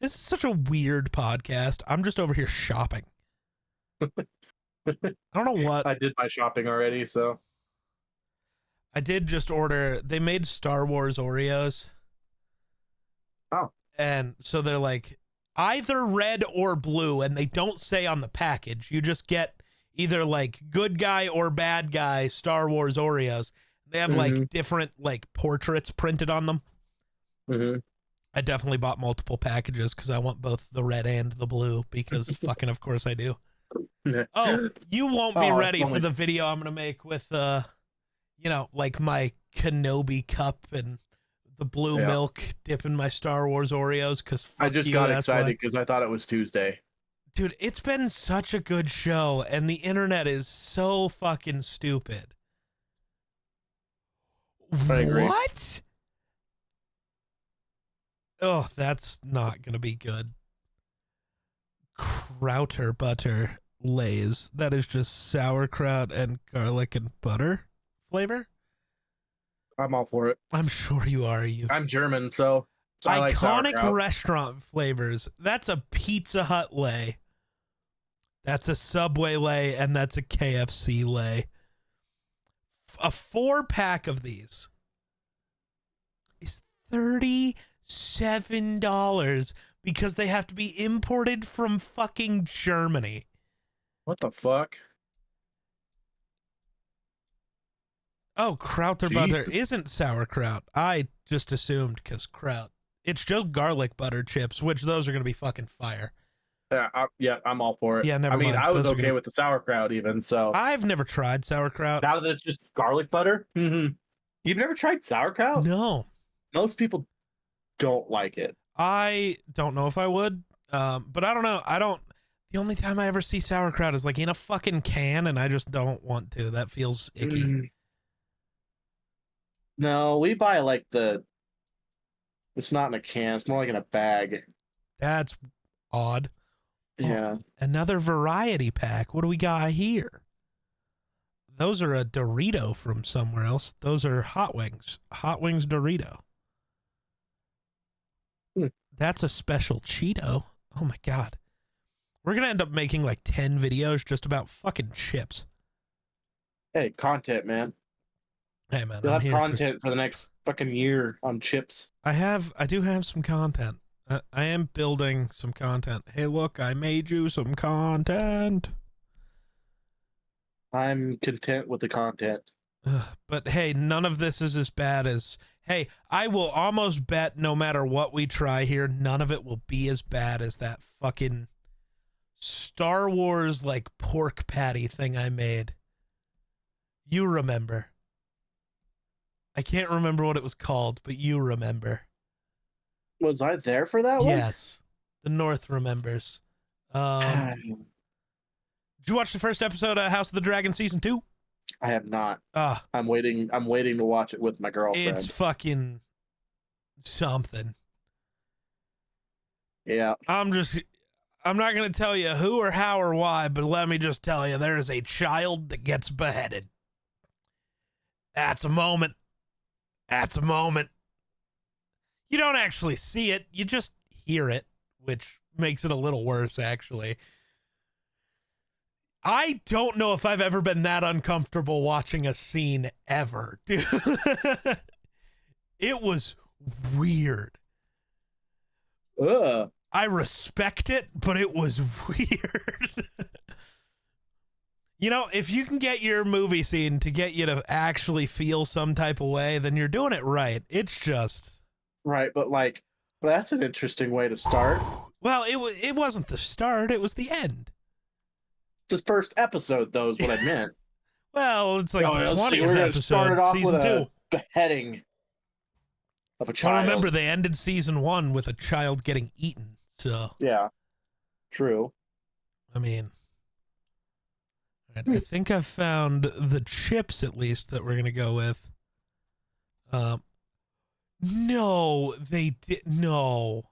This is such a weird podcast. I'm just over here shopping. I don't know what. I did my shopping already, so. I did just order. They made Star Wars Oreos. Oh. And so they're like either red or blue, and they don't say on the package. You just get either like good guy or bad guy Star Wars Oreos. They have like different like portraits printed on them. Mm-hmm. I definitely bought multiple packages because I want both the red and the blue because fucking of course I do. Oh, you won't be ready for the video I'm going to make with, you know, like my Kenobi cup and the blue milk dipping my Star Wars Oreos because I just got excited because I thought it was Tuesday. Dude, it's been such a good show and the internet is so fucking stupid. I agree. What? Oh, that's not going to be good. Krauter butter Lay's. That is just sauerkraut and garlic and butter flavor? I'm all for it. I'm sure you are. I'm German, so iconic restaurant flavors. That's a Pizza Hut Lay. That's a Subway Lay, and that's a KFC Lay. A 4-pack of these is $37 because they have to be imported from fucking Germany. What the fuck? Oh, Krauter butter isn't sauerkraut. I just assumed because kraut. It's just garlic butter chips, which those are going to be fucking fire. Yeah, I'm all for it. Yeah, never mind. I was okay with the sauerkraut even, so. I've never tried sauerkraut. Now that it's just garlic butter? Mm-hmm. You've never tried sauerkraut? No. Most people don't like it. I don't know if I would, but I don't know. The only time I ever see sauerkraut is like in a fucking can, and I just don't want to. That feels icky. No, we buy like it's not in a can. It's more like in a bag. That's odd. Yeah. Oh, another variety pack. What do we got here? Those are a Dorito from somewhere else. Those are Hot Wings. Hot Wings Dorito. That's a special Cheeto. Oh my God. We're going to end up making like 10 videos just about fucking chips. Hey, content, man. Hey, man. You'll have content for the next fucking year on chips. I do have some content. I am building some content. Hey, look, I made you some content. I'm content with the content. But hey, none of this is as bad as... Hey, I will almost bet no matter what we try here, none of it will be as bad as that fucking Star Wars, like, pork patty thing I made. You remember. I can't remember what it was called, but you remember. Was I there for that one? Yes. The North remembers. Did you watch the first episode of House of the Dragon Season 2? I have not. Ah, I'm waiting to watch it with my girlfriend. it's fucking something. Yeah. I'm not going to tell you who or how or why, but let me just tell you, there is a child that gets beheaded. That's a moment. That's a moment. You don't actually see it, you just hear it, which makes it a little worse, actually. I don't know if I've ever been that uncomfortable watching a scene ever, dude. It was weird. Ugh. I respect it, but it was weird. You know, if you can get your movie scene to get you to actually feel some type of way, then you're doing it right. It's just Right, but like that's an interesting way to start. well, it wasn't the start, it was the end. The first episode, though, is what I meant. Well, it's like No, the let's see, 20th we're gonna episode, start it off with season 2. a beheading of a Well, child. remember, they ended season 1 with a child getting eaten. So, Yeah, true. I mean, I think I've found the chips, at least, that we're going to go with. No, they did. No.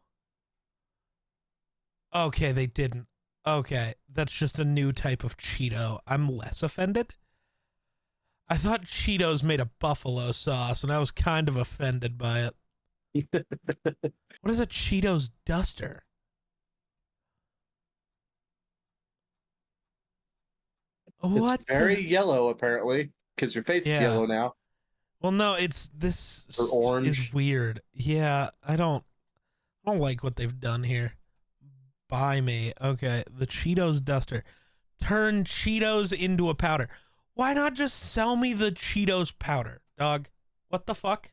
Okay, they didn't. Okay, that's just a new type of Cheeto. I'm less offended. I thought Cheetos made a buffalo sauce, and I was kind of offended by it. What is a Cheetos duster? What? It's very yellow, apparently, because your face Yeah. is yellow now. Well, no, this Or orange. is weird. Yeah, I don't like what they've done here. Buy me. Okay, the Cheetos duster. Turn Cheetos into a powder. Why not just sell me the Cheetos powder, dog? What the fuck?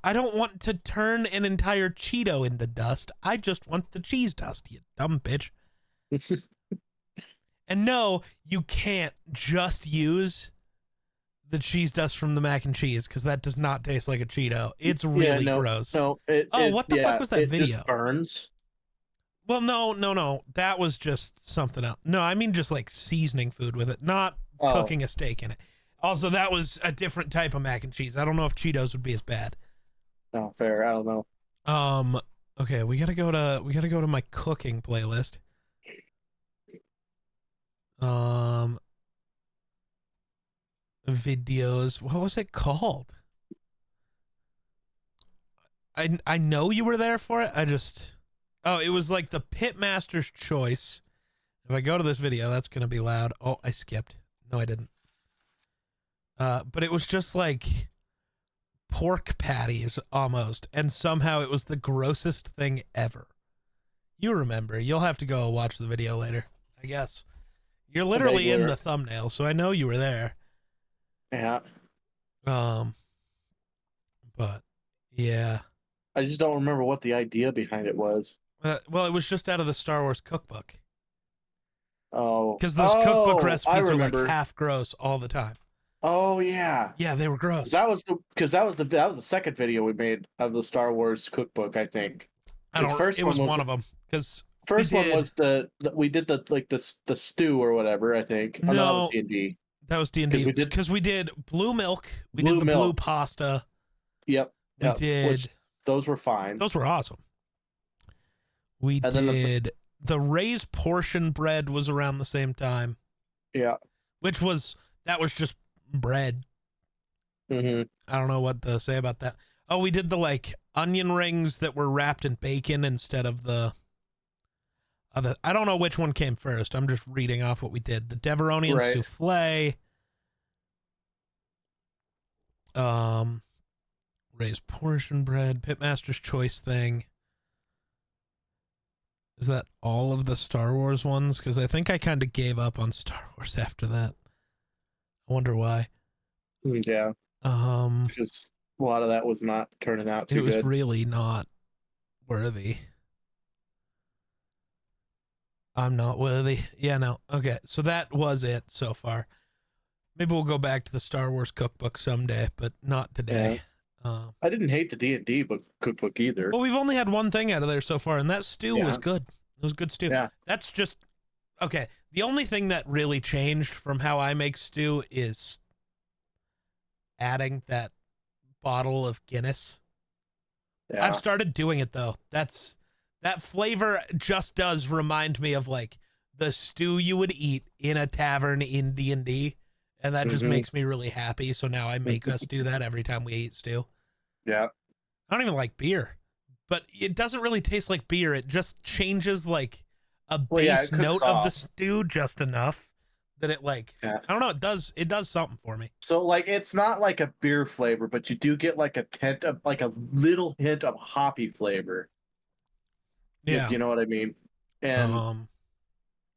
I don't want to turn an entire Cheeto into dust. I just want the cheese dust, you dumb bitch. And no, you can't just use the cheese dust from the mac and cheese, because that does not taste like a Cheeto. It's really gross. No, What the fuck was that video? Just burns. Well, no. That was just something else. No, I mean just like seasoning food with it, not cooking a steak in it. Also, that was a different type of mac and cheese. I don't know if Cheetos would be as bad. No, fair. I don't know. Okay, we gotta go to my cooking playlist. Videos. What was it called? I know you were there for it. It was like the Pitmaster's Choice. If I go to this video, that's gonna be loud. Oh, I skipped. No, I didn't. But it was just like pork patties almost, and somehow it was the grossest thing ever. You remember. You'll have to go watch the video later, I guess. You're literally in the thumbnail, so I know you were there. Yeah. But yeah. I just don't remember what the idea behind it was. Well, it was just out of the Star Wars cookbook. Oh. Because those cookbook I recipes are like remember. half gross all the time. Oh yeah. Yeah, they were gross. That was the second video we made of the Star Wars cookbook, I think. It was one of them. Because first one was we did the stew or whatever, I think. No, that was D&D. That was D&D. Because we did blue milk. We did the blue pasta. Yep. We did. Those were fine. Those were awesome. We did the raised portion bread was around the same time. Yeah. That was just bread. Mm-hmm. I don't know what to say about that. Oh, we did the like onion rings that were wrapped in bacon instead of the other. I don't know which one came first. I'm just reading off what we did. The Deveronian souffle. Raised portion bread, Pitmaster's Choice thing. Is that all of the Star Wars ones? Because I think I kind of gave up on Star Wars after that. I wonder why. Yeah. Because a lot of that was not turning out too good. It was really not worthy. I'm not worthy. Yeah, no. Okay, so that was it so far. Maybe we'll go back to the Star Wars cookbook someday, but not today. Yeah. I didn't hate the D&D cookbook either. Well, we've only had one thing out of there so far, and that stew was good. It was good stew. Yeah. That's just... Okay, The only thing that really changed from how I make stew is adding that bottle of Guinness. Yeah. I've started doing it though. That flavor just does remind me of like the stew you would eat in a tavern in D&D, and that just Mhm. makes me really happy. So now I make us do that every time we eat stew. Yeah. I don't even like beer, but it doesn't really taste like beer. It just changes like a Well, yeah, base it cooks note of the off. stew just enough that it like Yeah. I don't know, it does something for me. So like it's not like a beer flavor, but you do get like a hint of like a little hint of hoppy flavor. If Yeah. you know what I mean. And Um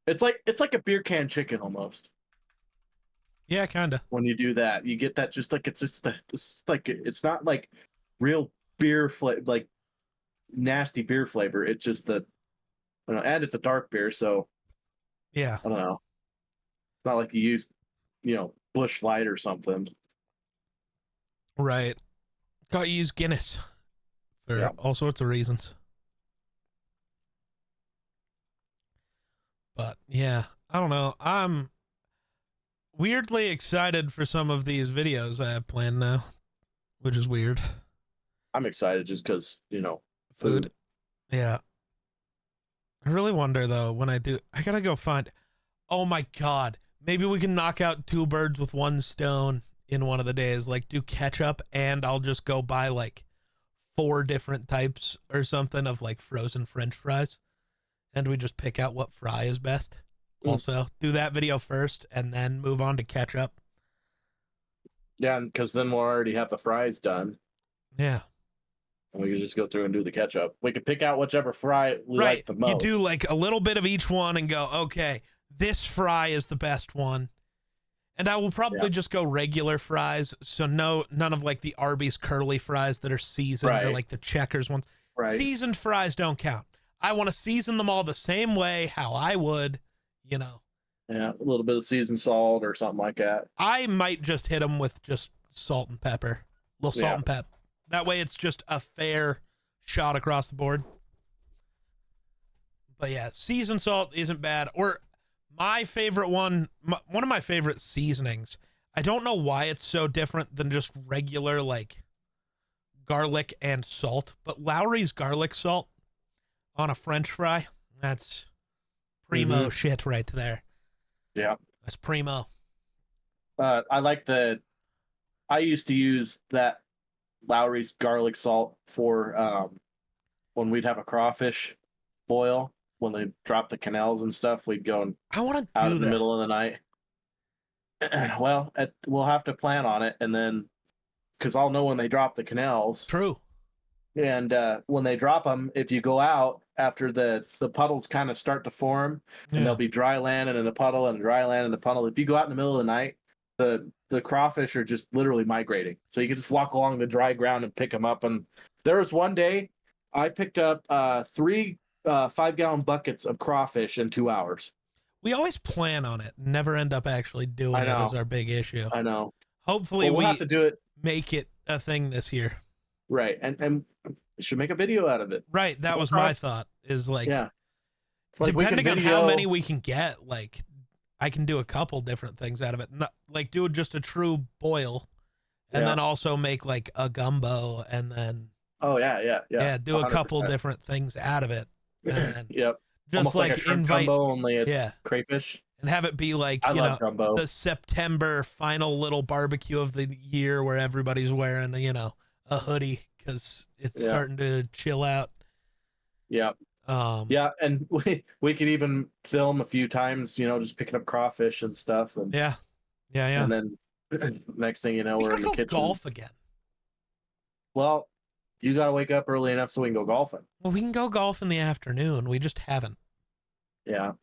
it's like a beer can chicken almost. yeah, kind of. When you do that, you get that just like it's like it's not like real beer flavor, like nasty beer flavor. It's just the you know, and it's a dark beer, so Yeah. I don't know. It's not like you use, you know, Bush Light or something. Right. Got to use Guinness for Yeah. all sorts of reasons. But yeah, I don't know. I'm weirdly excited for some of these videos I have planned now, which is weird. I'm excited just because, you know, Food. Yeah. I really wonder though when I gotta go find. Oh my god, maybe we can knock out two birds with one stone in one of the days. Like do ketchup, and I'll just go buy like 4 different types or something of like frozen French fries, and we just pick out what fry is best. Also, do that video first, and then move on to ketchup. Yeah, because then we'll already have the fries done. Yeah. And we can just go through and do the ketchup. We can pick out whichever fry we like the most. You do like a little bit of each one and go, okay, this fry is the best one. And I will probably just go regular fries. So none of like the Arby's curly fries that are seasoned or like the Checkers ones. Right. Seasoned fries don't count. I want to season them all the same way how I would, you know. Yeah, a little bit of seasoned salt or something like that. I might just hit them with just salt and pepper. A little salt and pep. That way it's just a fair shot across the board. But yeah, seasoned salt isn't bad. Or my favorite one of my favorite seasonings. I don't know why it's so different than just regular like garlic and salt, but Lowry's garlic salt on a French fry, that's primo shit right there. Yeah. That's primo. I used to use that Lowry's garlic salt for when we'd have a crawfish boil, when they drop the canals and stuff, we'd go I want to out do in the that. middle of the night. Well, we'll have to plan on it, and then because I'll know when they drop the canals. True. And when they drop them, if you go out after the puddles kind of start to form, and there'll be dry land and in a puddle and dry land in a puddle. If you go out in the middle of the night, the crawfish are just literally migrating. So you can just walk along the dry ground and pick them up. And there was one day I picked up 3 5-gallon buckets of crawfish in 2 hours. We always plan on it, never end up actually doing it as our big issue. I know. Hopefully we'll have to do it. Make it a thing this year. Right. And we should make a video out of it. Right. That was my thought is like, like depending on how many we can get, like I can do a couple different things out of it. Not, like do just a true boil and then also make like a gumbo and then do a couple different things out of it. And then just almost like a shrimp invite gumbo, only it's crayfish. And have it be like, I love gumbo. The September final little barbecue of the year where everybody's wearing, a hoodie because it's starting to chill out. Yeah. And we could even film a few times, just picking up crawfish and stuff. And yeah. And then next thing you know, we're in the kitchen. Golf again. Well, you got to wake up early enough so we can go golfing. Well, we can go golf in the afternoon. We just haven't. Yeah.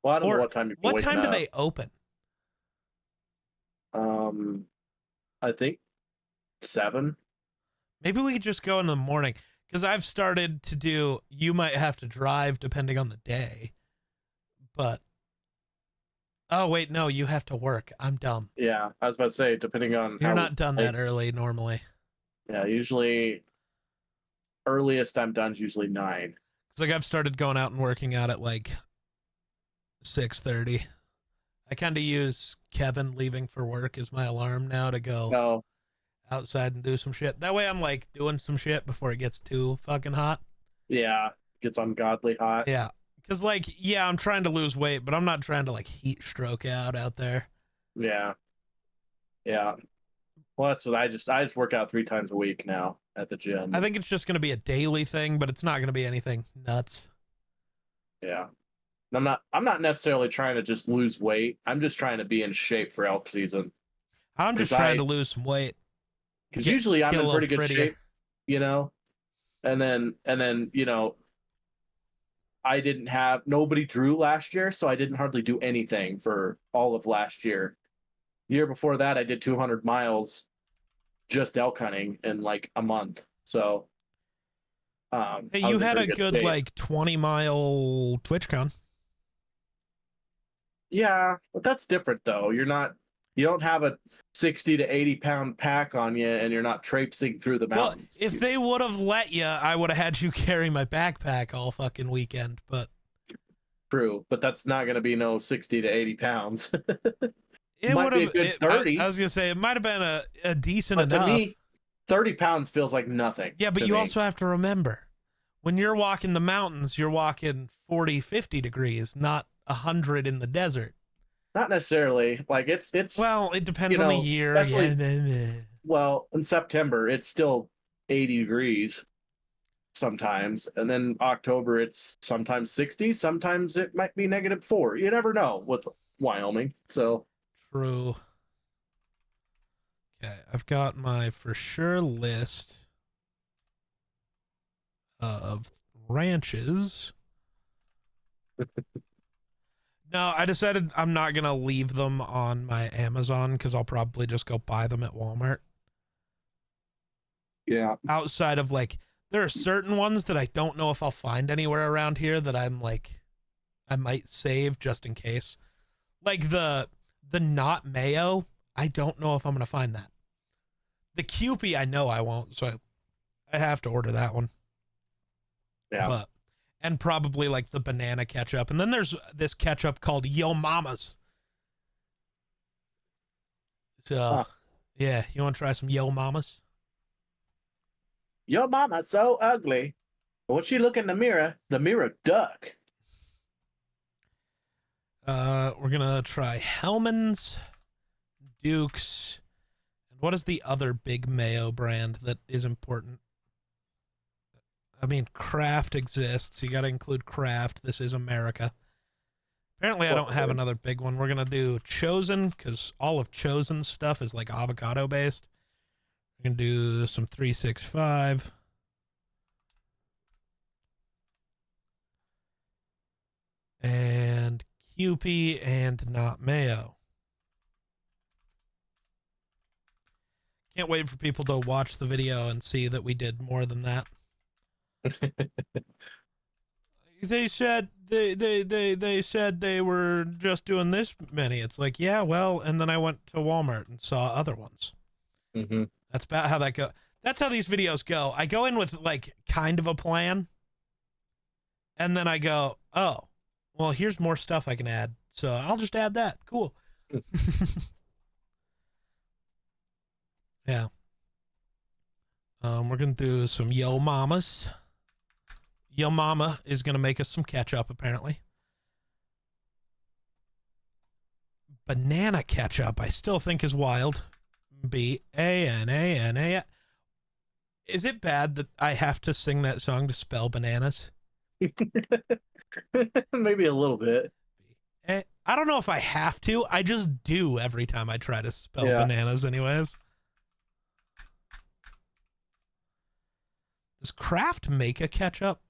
Well, I don't know what time. What time do they open? I think 7. Maybe we could just go in the morning because I've started to do. You might have to drive depending on the day, but oh wait, no, you have to work. I'm dumb. Yeah, I was about to say depending on. You're not done that early normally. Yeah, usually earliest I'm done is usually 9. It's like I've started going out and working out at like 6:30. I kind of use Kevin leaving for work as my alarm now to go No. outside and do some shit. That way I'm like doing some shit before it gets too fucking hot. Yeah. Gets ungodly hot. Yeah. Cause like, yeah, I'm trying to lose weight, but I'm not trying to like heat stroke out there. Yeah. Yeah. Well, that's what I just work out 3 times a week now at the gym. I think it's just going to be a daily thing, but it's not going to be anything nuts. Yeah. I'm not necessarily trying to just lose weight. I'm just trying to be in shape for elk season. I'm just trying to lose some weight. Because usually I'm get a in little pretty good prettier. shape, you know? And then, you know, I didn't have nobody drew last year, so I didn't hardly do anything for all of last year. The year before that, I did 200 miles just elk hunting in like a month. So, Hey, I you was in had a pretty good shape. like 20-mile TwitchCon. Yeah, but that's different though. You don't have a 60 to 80 pound pack on you, and you're not traipsing through the Well, mountains. if they would have let you, I would have had you carry my backpack all fucking weekend, but True, but that's not going to be no 60 to 80 pounds. it Might would be a have. good 30. I was gonna say it might have been a decent But to enough. me, 30 pounds feels like nothing. Yeah, but to you me. also have to remember when you're walking the mountains, you're walking 40, 50 degrees, not 100 in the desert. Not necessarily. Like it's Well, it depends you on the know, year. especially Yeah. well, in September it's still 80 degrees sometimes, and then October it's sometimes 60, sometimes it might be -4. You never know with Wyoming. So, True. Okay, I've got my for sure list of ranches. No, I decided I'm not gonna leave them on my Amazon because I'll probably just go buy them at Walmart. yeah. Outside of like, there are certain ones that I don't know if I'll find anywhere around here that I'm like, I might save just in case. Like the not mayo, I don't know if I'm gonna find that. The Kewpie, I know I won't, so I have to order that one. Yeah. But and probably like the banana ketchup. And then there's this ketchup called Yo Mama's. So, yeah, you want to try some Yo Mama's? Your mama's so ugly. When she look in the mirror duck. We're gonna try Hellman's, Duke's, and what is the other big mayo brand that is important? I mean, Kraft exists. You got to include Kraft. This is America. Apparently, I don't have another big one. We're gonna do Chosen because all of Chosen's stuff is like avocado based. We're gonna do some 365. And Kewpie and not mayo. Can't wait for people to watch the video and see that we did more than that. They said they said they were just doing this many. It's like, yeah, well, and then I went to Walmart and saw other ones. Mm-hmm. That's about how that go. That's how these videos go. I go in with like kind of a plan, and then I go, oh, well, here's more stuff I can add, so I'll just add that. Cool. Yeah. We're gonna do some Yo Mamas. Yo Mama is gonna make us some ketchup, apparently. Banana ketchup, I still think is wild. BANANA. Is it bad that I have to sing that song to spell bananas? Maybe a little bit. I don't know if I have to. I just do every time I try to spell bananas, anyways. Does Kraft make a ketchup?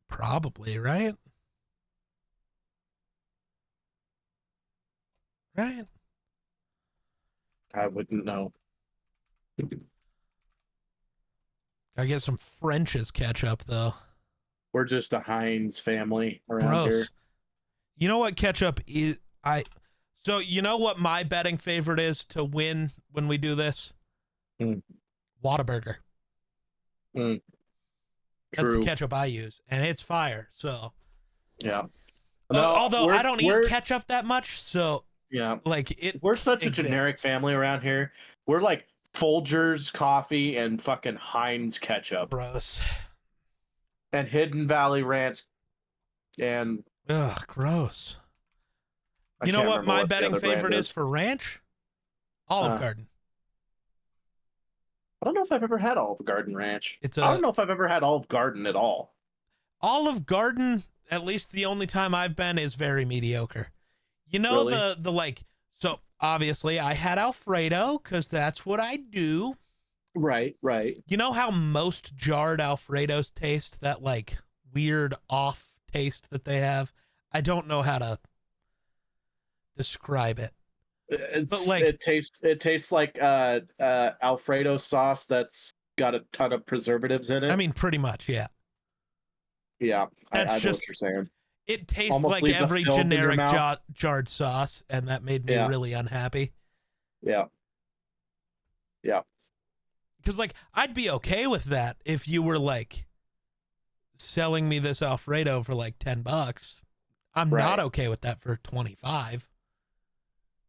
Probably, right? Right? I wouldn't know. Gotta get some French's ketchup, though. We're just a Heinz family around here. You know what ketchup is? So you know what my betting favorite is to win when we do this? Whataburger. That's the ketchup I use, and it's fire. So Yeah. No, Although I don't eat we're ketchup that much, so yeah, like it we're such a generic exists. family around here. We're like Folgers coffee and fucking Heinz ketchup Gross. and Hidden Valley Ranch and Ugh, gross. I You know can't what remember my what the betting other brand favorite is is. for ranch? Olive Uh, Garden. I don't know if I've ever had Olive Garden Ranch. It's I don't a know if I've ever had Olive Garden at all. Olive Garden. At least the only time I've been is very mediocre. You know Really? the like. So obviously I had Alfredo because that's what I do. Right, right. You know how most jarred Alfredos taste? That like weird off taste that they have. I don't know how to describe it. But like, It tastes like Alfredo sauce that's got a ton of preservatives in I it. mean, pretty much, yeah. Yeah, That's I know just what you're saying. it tastes Almost like leaves a every film in your generic mouth. jarred sauce, and that made me Yeah, really unhappy. yeah, yeah. Because like, I'd be okay with that if you were like selling me this Alfredo for like $10. I'm not Right, okay with that for 25.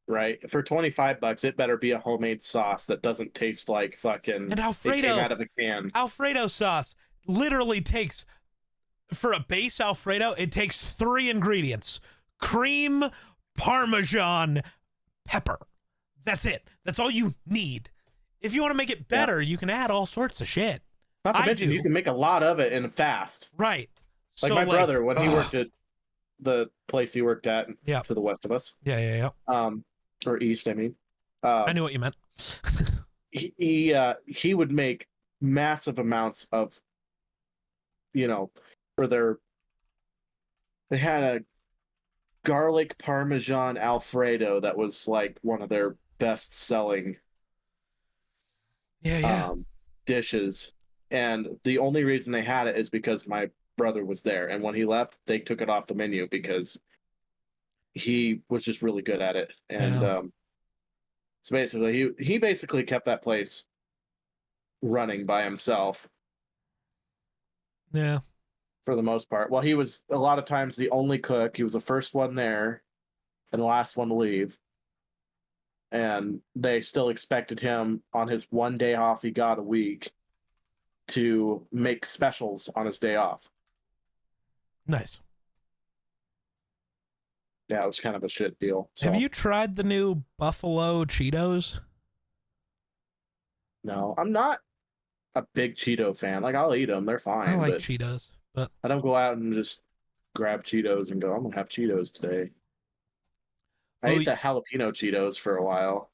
right. For $25, it better be a homemade sauce that doesn't taste like fucking And it came out of a can. Alfredo sauce literally takes, for a base Alfredo, it takes 3 ingredients: cream, Parmesan, pepper. That's it. That's all you need. If you want to make it Yeah. better, you can add all sorts of shit. Not to I mention, you do. can make a lot of it in fast. Right. Like So my brother, when he ugh. worked at the place he worked at Yeah. to the west of us, Yeah. or east, I mean, I um, knew what you meant. he would make massive amounts of, you know, for their. They had a garlic parmesan Alfredo that was like one of their best selling Yeah. dishes, and the only reason they had it is because my brother was there, and when he left, they took it off the menu because he was just really good at it, and Yeah. so basically he basically kept that place running by himself Yeah. for the most part. Well, he was a lot of times the only cook. He was the first one there and the last one to leave. And they still expected him on his one day off he got a week to make specials on his day off. Nice. Yeah, it was kind of a shit deal. So, Have you tried the new Buffalo Cheetos? no, I'm not a big Cheeto fan. Like, I'll eat them, they're I fine, like but Cheetos, but I don't go out and just grab Cheetos and go, I'm gonna have Cheetos today. I oh, ate the jalapeno Cheetos for a while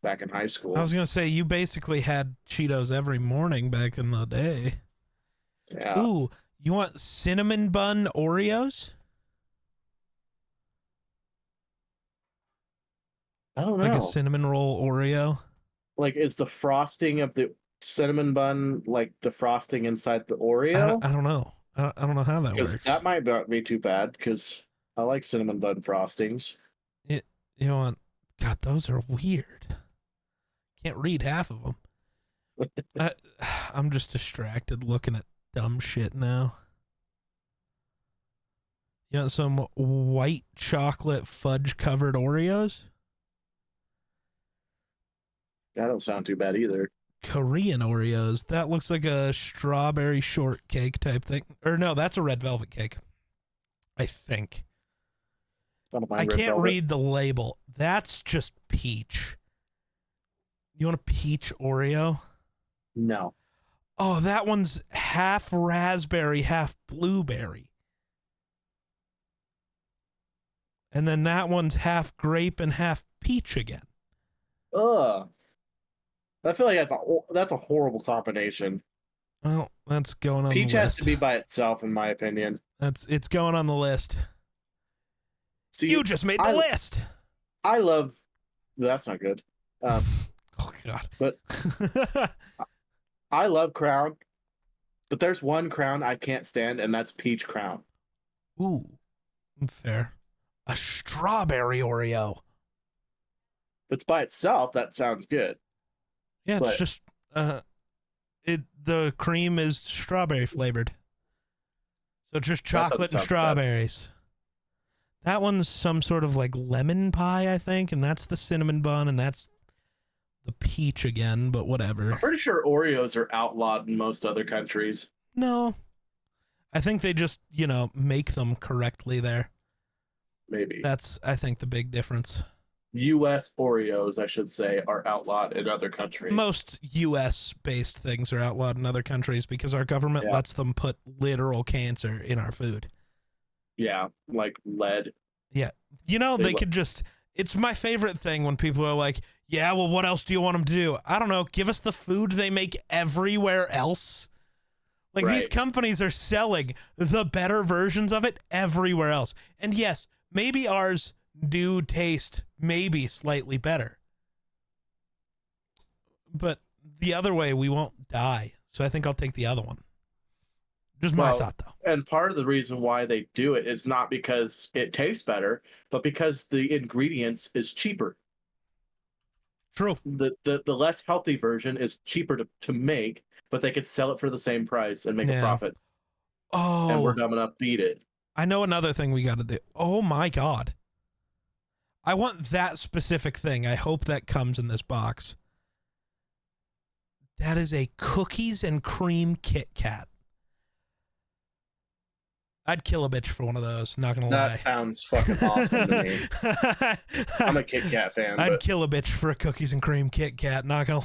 back in high school. I was gonna say you basically had Cheetos every morning back in the day. Yeah. Ooh, you want cinnamon bun Oreos? I don't know. Like a cinnamon roll Oreo? Like, is the frosting of the cinnamon bun like the frosting inside the Oreo? I don't know. I don't know how that Because works. that might not be too bad. Because I like cinnamon bun frostings. You know what? God, those are weird. Can't read half of them. I'm just distracted looking at dumb shit now. You want some white chocolate fudge covered Oreos? That don't sound too bad either. Korean Oreos. That looks like a strawberry shortcake type thing. Or no, that's a red velvet cake. I think. Don't mind I red can't velvet. read the label. That's just peach. You want a peach Oreo? No. Oh, that one's half raspberry, half blueberry. And then that one's half grape and half peach again. Ugh. I feel like that's a horrible combination. Well, that's going on Peach the has list. to be by itself, in my opinion. It's going on the list. See, You just made the list. I love. That's not good. Oh God. But I love Crown, but there's one Crown I can't stand, and that's Peach Crown. Ooh, fair. A strawberry Oreo. If it's by itself, that sounds good. Yeah, But- it's just the cream is strawberry flavored. So just That doesn't chocolate and sound bad. strawberries. That one's some sort of like lemon pie, I think, and that's the cinnamon bun, and that's the peach again, but whatever. I'm pretty sure Oreos are outlawed in most other countries. No. I think they just, make them correctly there. Maybe. That's, I think, the big difference. U.S. Oreos, I should say, are outlawed in other countries. Most U.S.-based things are outlawed in other countries because our government lets them put literal cancer in our food. Yeah, like lead. Yeah. They could just... It's my favorite thing when people are like, yeah, well, what else do you want them to do? I don't know. Give us the food they make everywhere else. Like, these companies are selling the better versions of it everywhere else. And yes, maybe ours do taste maybe slightly better. But the other way, we won't die. So I think I'll take the other one. Just my thought, though. And part of the reason why they do it is not because it tastes better, but because the ingredients is cheaper. True. The less healthy version is cheaper to make, but they could sell it for the same price and make a profit. Oh. And we're dumb enough to beat it. I know another thing we got to do. Oh, my God. I want that specific thing. I hope that comes in this box. That is a cookies and cream Kit Kat. I'd kill a bitch for one of those, not gonna lie. That sounds fucking awesome to me. I'm a Kit Kat fan. I'd kill a bitch for a cookies and cream Kit Kat, not gonna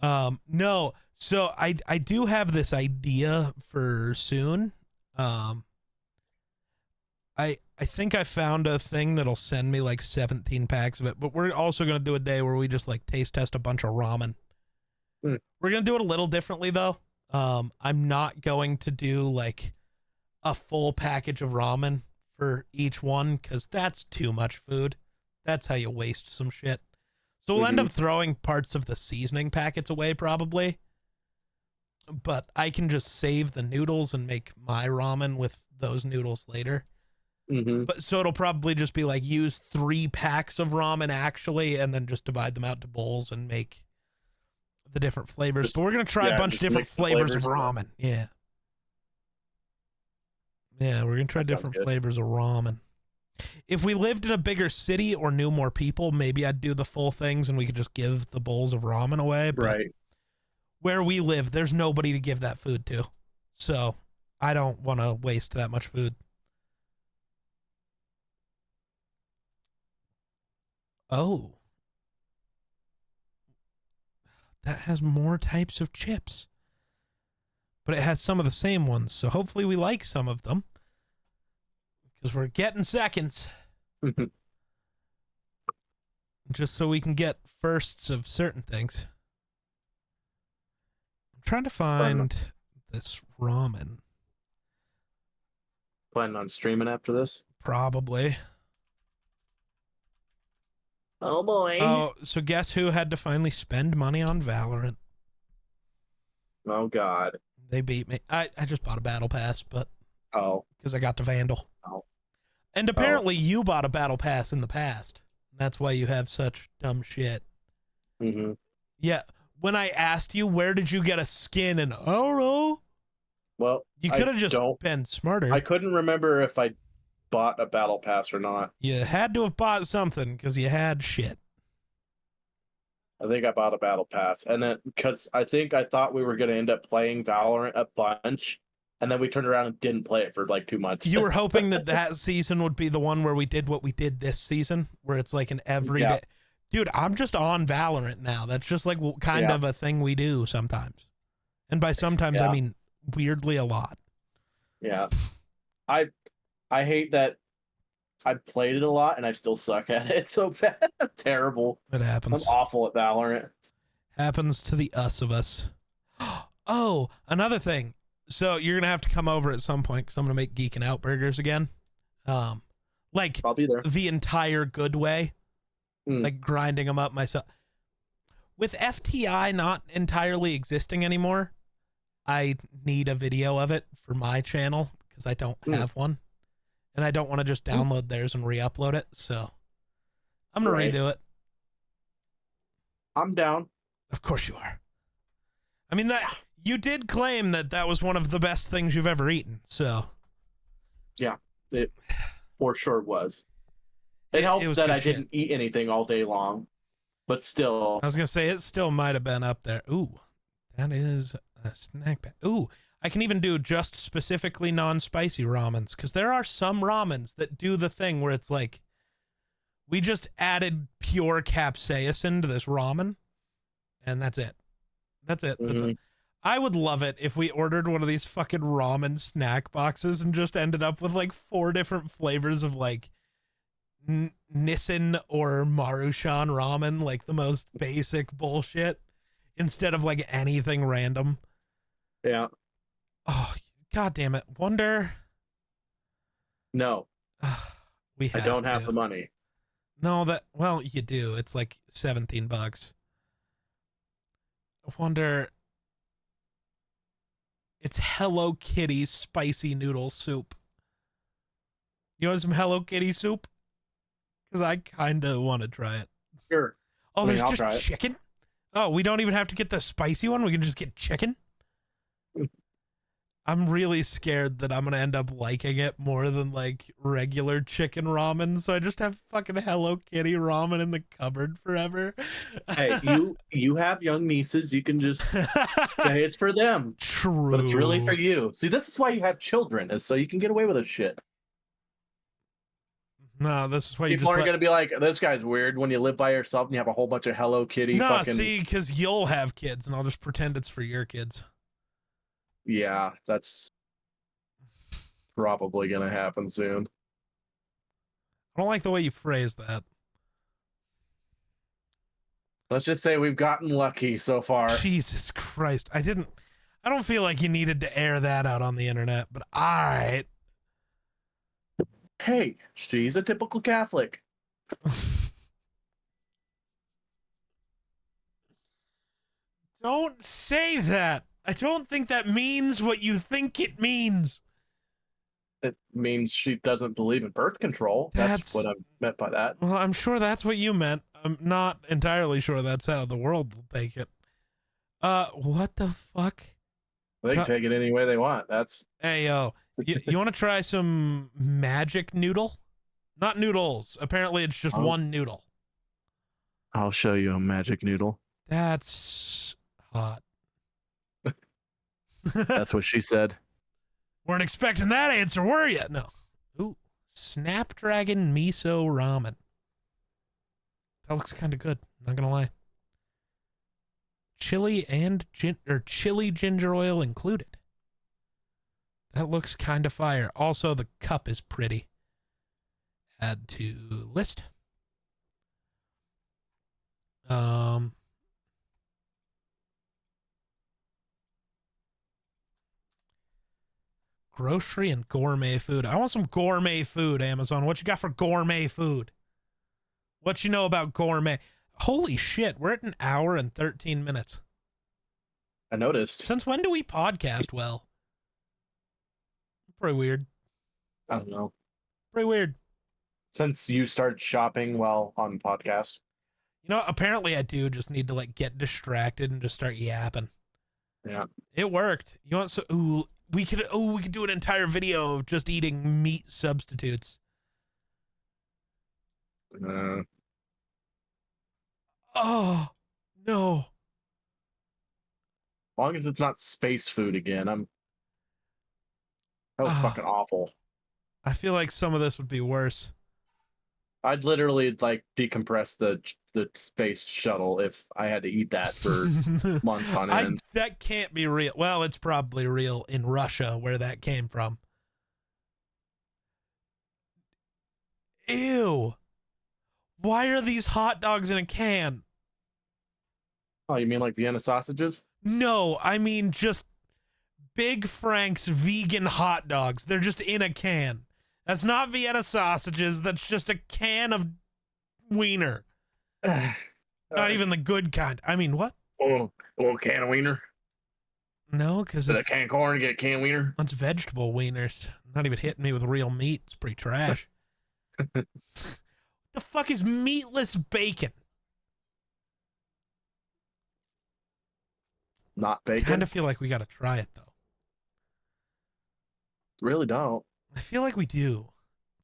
lie. No, so I do have this idea for soon. I think I found a thing that'll send me like 17 packs of it, but we're also gonna do a day where we just like taste test a bunch of ramen. We're gonna do it a little differently though. I'm not going to do like a full package of ramen for each one because that's too much food. That's how you waste some shit. So we'll end up throwing parts of the seasoning packets away probably. But I can just save the noodles and make my ramen with those noodles later. But so it'll probably just be like use 3 packs of ramen actually, and then just divide them out to bowls and make the different flavors. But we're going to try a bunch of different flavors of ramen. Yeah. Yeah, we're going to try different flavors of ramen. If we lived in a bigger city or knew more people, maybe I'd do the full things and we could just give the bowls of ramen away. But where we live, there's nobody to give that food to. So I don't want to waste that much food. Oh. That has more types of chips. But it has some of the same ones, so hopefully we like some of them. Because we're getting seconds. Just so we can get firsts of certain things. I'm trying to find this ramen. Planning on streaming after this? Probably. Oh boy. Oh, so guess who had to finally spend money on Valorant? Oh god. They beat me. I just bought a battle pass, but because I got to Vandal. And apparently you bought a battle pass in the past. That's why you have such dumb shit. Yeah. When I asked you where did you get a skin, and I don't know. Well, you could have just been smarter. I couldn't remember if I bought a battle pass or not. You had to have bought something because you had shit. I think I bought a battle pass, and then because I thought we were going to end up playing Valorant a bunch, and then we turned around and didn't play it for like 2 months. You were hoping that season would be the one where we did what we did this season, where it's like an everyday. Dude, I'm just on Valorant now. That's just like kind of a thing we do sometimes, and by sometimes I mean weirdly a lot. Yeah, I hate that I played it a lot and I still suck at it so bad. Terrible. It happens. I'm awful at Valorant. Happens to the us of us. Oh, another thing. So you're going to have to come over at some point because I'm going to make Geeking Out burgers again. Like I'll be there. The entire good way. Like grinding them up myself. With FTI not entirely existing anymore, I need a video of it for my channel because I don't have one. And I don't want to just download theirs and re-upload it, so I'm going to redo it. I'm down. Of course you are. I mean, that You did claim that that was one of the best things you've ever eaten, so. Yeah, it for sure was. It helped was that good I shit. didn't eat anything all day long, but still. I was gonna say it still might have been up there. Ooh, that is a snack pack. Ooh, I can even do just specifically non-spicy ramens, because there are some ramens that do the thing where it's like, we just added pure capsaicin to this ramen, and that's it. That's it. That's it. I would love it if we ordered one of these fucking ramen snack boxes and just ended up with like 4 different flavors of like Nissin or Maruchan ramen, like the most basic bullshit, instead of like anything random. Yeah. Oh, god damn it. Wonder. No, I don't have the money. No, well, you do. It's like $17. I wonder. It's Hello Kitty spicy noodle soup. You want some Hello Kitty soup? Because I kind of want to try it. Sure. Oh, I'll there's try just it. chicken? Oh, we don't even have to get the spicy one? We can just get chicken? I'm really scared that I'm going to end up liking it more than like regular chicken ramen. So I just have fucking Hello Kitty ramen in the cupboard forever. Hey, you have young nieces. You can just say it's for them. True. But it's really for you. See, this is why you have children, is so you can get away with this shit. No, this is why you People just aren't going to be like, this guy's weird when you live by yourself and you have a whole bunch of Hello Kitty Nah, fucking... see, because you'll have kids and I'll just pretend it's for your kids. Yeah, that's probably going to happen soon. I don't like the way you phrase that. Let's just say we've gotten lucky so far. Jesus Christ. I don't feel like you needed to air that out on the internet, but alright. Hey, she's a typical Catholic. Don't say that. I don't think that means what you think it means. It means she doesn't believe in birth control. That's what I meant by that. Well, I'm sure that's what you meant. I'm not entirely sure that's how the world will take it. What the fuck? They can take it any way they want. That's... Hey, yo. You want to try some magic noodle? Not noodles. Apparently it's just one noodle. I'll show you a magic noodle. That's hot. That's what she said. Weren't expecting that answer, were you? No. Ooh, Snapdragon miso ramen. That looks kind of good. Not gonna lie. Chili and chili ginger oil included. That looks kind of fire. Also, the cup is pretty. Add to list. Grocery and gourmet food. I want some gourmet food, Amazon. What you got for gourmet food? What you know about gourmet? Holy shit, we're at 1 hour and 13 minutes. I noticed. Since when do we podcast well? Pretty weird. I don't know. Pretty weird. Since you started shopping while on podcast. You know, apparently I do just need to like get distracted and just start yapping. Yeah. It worked. You want we could do an entire video of just eating meat substitutes. Oh, no. As long as it's not space food again, that was fucking awful. I feel like some of this would be worse. I'd literally like decompress the space shuttle if I had to eat that for months on end. That can't be real. Well, it's probably real in Russia where that came from. Ew. Why are these hot dogs in a can? Oh, you mean like Vienna sausages? No, I mean just Big Frank's vegan hot dogs. They're just in a can. That's not Vienna sausages. That's just a can of wiener. Not even the good kind. I mean, what? A little can of wiener? No, because it's... a can of corn, get a can of wiener? That's vegetable wieners. Not even hitting me with real meat. It's pretty trash. The fuck is meatless bacon? not I bacon. kind of feel like we got to try it though. Really don't. I feel like we do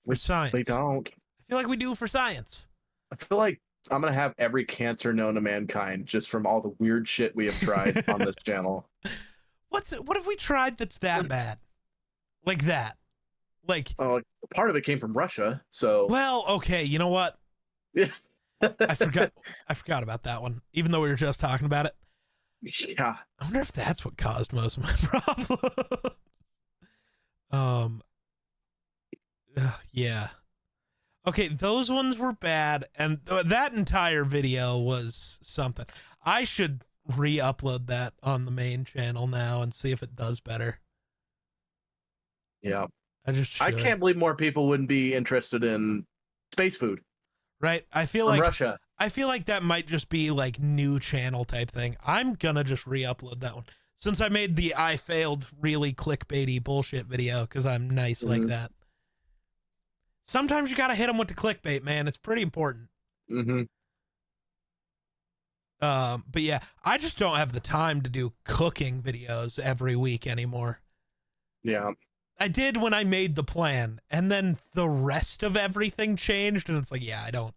for science. They don't. I feel like we do for science. I feel like I'm gonna have every cancer known to mankind just from all the weird shit we have tried on this channel. What have we tried that's that bad? Like that? Like, Oh, part of it came from Russia, so well, okay, you know what? yeah. I forgot about that one, even though we were just talking about it. Yeah. I wonder if that's what caused most of my problems. Yeah. Okay, those ones were bad, and that entire video was something. I should re-upload that on the main channel now and see if it does better. Yeah. I just should. I can't believe more people wouldn't be interested in space food Right? I feel from like Russia. I feel like that might just be like new channel type thing. I'm gonna just re-upload that one since I made the I failed really clickbaity bullshit video because I'm nice like that. Sometimes you gotta hit them with the clickbait, man. It's pretty important. Mm-hmm. But yeah, I just don't have the time to do cooking videos every week anymore. Yeah. I did when I made the plan, and then the rest of everything changed, and it's like, yeah, I don't.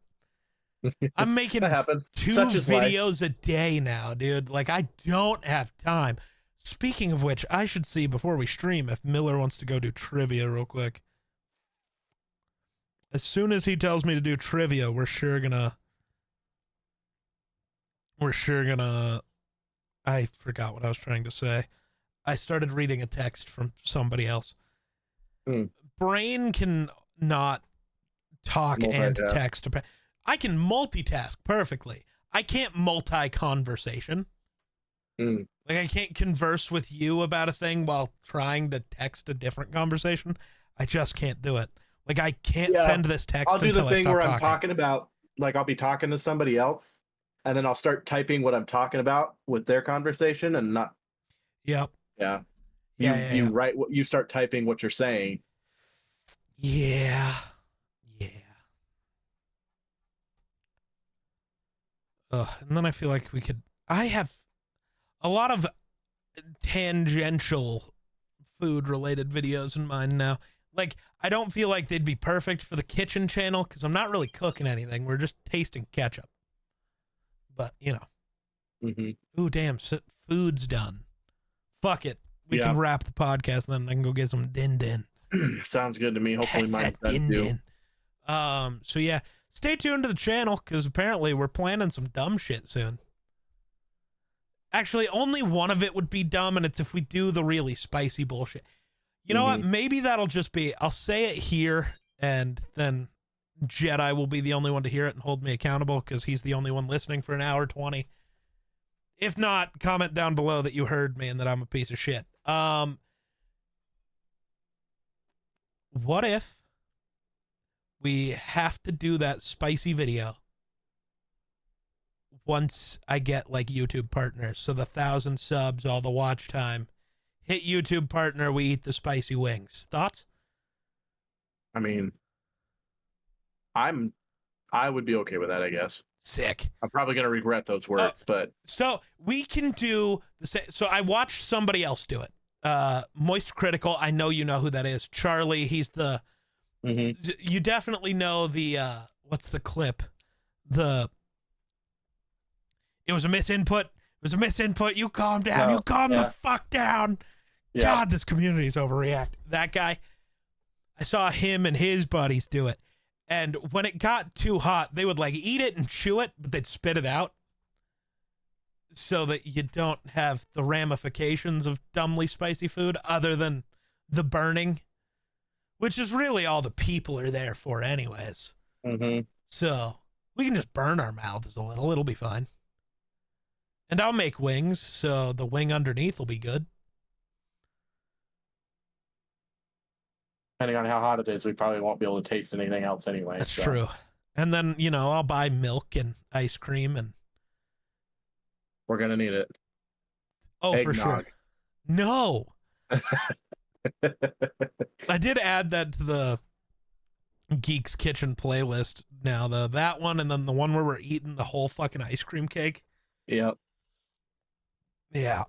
I'm making That happens. 2 Such is life. videos a day now, dude. Like, I don't have time. Speaking of which, I should see before we stream if Miller wants to go do trivia real quick. As soon as he tells me to do trivia, we're sure gonna. I forgot what I was trying to say. I started reading a text from somebody else. Brain can not talk and text. I can multitask perfectly. I can't multi-conversation. Like, I can't converse with you about a thing while trying to text a different conversation. I just can't do it. Like, I can't send this text. I'll do the thing where talking. I'm talking about, like, I'll be talking to somebody else, and then I'll start typing what I'm talking about with their conversation, and not. Yep. Yeah. You write what you start typing what you're saying. Yeah. And then I feel like I have a lot of tangential food related videos in mind now. Like, I don't feel like they'd be perfect for the kitchen channel because I'm not really cooking anything. We're just tasting ketchup. But, you know. Ooh, damn, food's done. Fuck it. We can wrap the podcast and then I can go get some din. Sounds good to me. Hopefully mine's done too. So yeah, stay tuned to the channel because apparently we're planning some dumb shit soon. Actually, only one of it would be dumb, and it's if we do the really spicy bullshit. You know what? Maybe that'll just be, I'll say it here, and then Jedi will be the only one to hear it and hold me accountable because he's the only one listening for an hour 20. If not, comment down below that you heard me and that I'm a piece of shit. What if we have to do that spicy video once I get like YouTube partners? So the 1,000 subs, all the watch time, hit YouTube partner, we eat the spicy wings. Thoughts? I mean, I would be okay with that, I guess. Sick. I'm probably gonna regret those words, but so we can do the same. So I watched somebody else do it. Moist Critical. I know you know who that is. Charlie. He's the. You definitely know the. What's the clip? It was a misinput. It was a misinput. You calm down. You calm the fuck down. Yeah. God, this community's overreact. That guy. I saw him and his buddies do it. And when it got too hot, they would like eat it and chew it, but they'd spit it out so that you don't have the ramifications of dumbly spicy food other than the burning, which is really all the people are there for anyways. So we can just burn our mouths a little. It'll be fine. And I'll make wings, so the wing underneath will be good. Depending on how hot it is, we probably won't be able to taste anything else anyway. That's true. And then, you know, I'll buy milk and ice cream and... We're going to need it. Oh, eggnog. For sure. No. I did add that to the Geek's Kitchen playlist now, though. That one and then the one where we're eating the whole fucking ice cream cake. Yep. Yeah.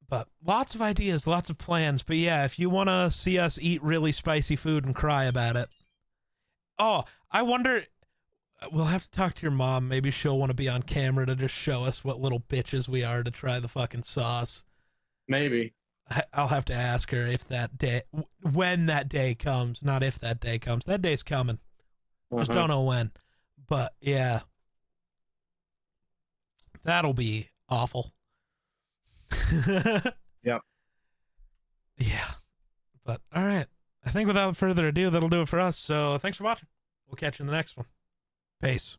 But lots of ideas, lots of plans. But yeah, if you want to see us eat really spicy food and cry about it. Oh, I wonder. We'll have to talk to your mom. Maybe she'll want to be on camera to just show us what little bitches we are to try the fucking sauce. Maybe. I'll have to ask her if that day, when that day comes, not if that day comes. That day's coming. Just don't know when. But yeah, that'll be awful. Yep. Yeah. But all right. I think without further ado, that'll do it for us. So thanks for watching. We'll catch you in the next one. Peace.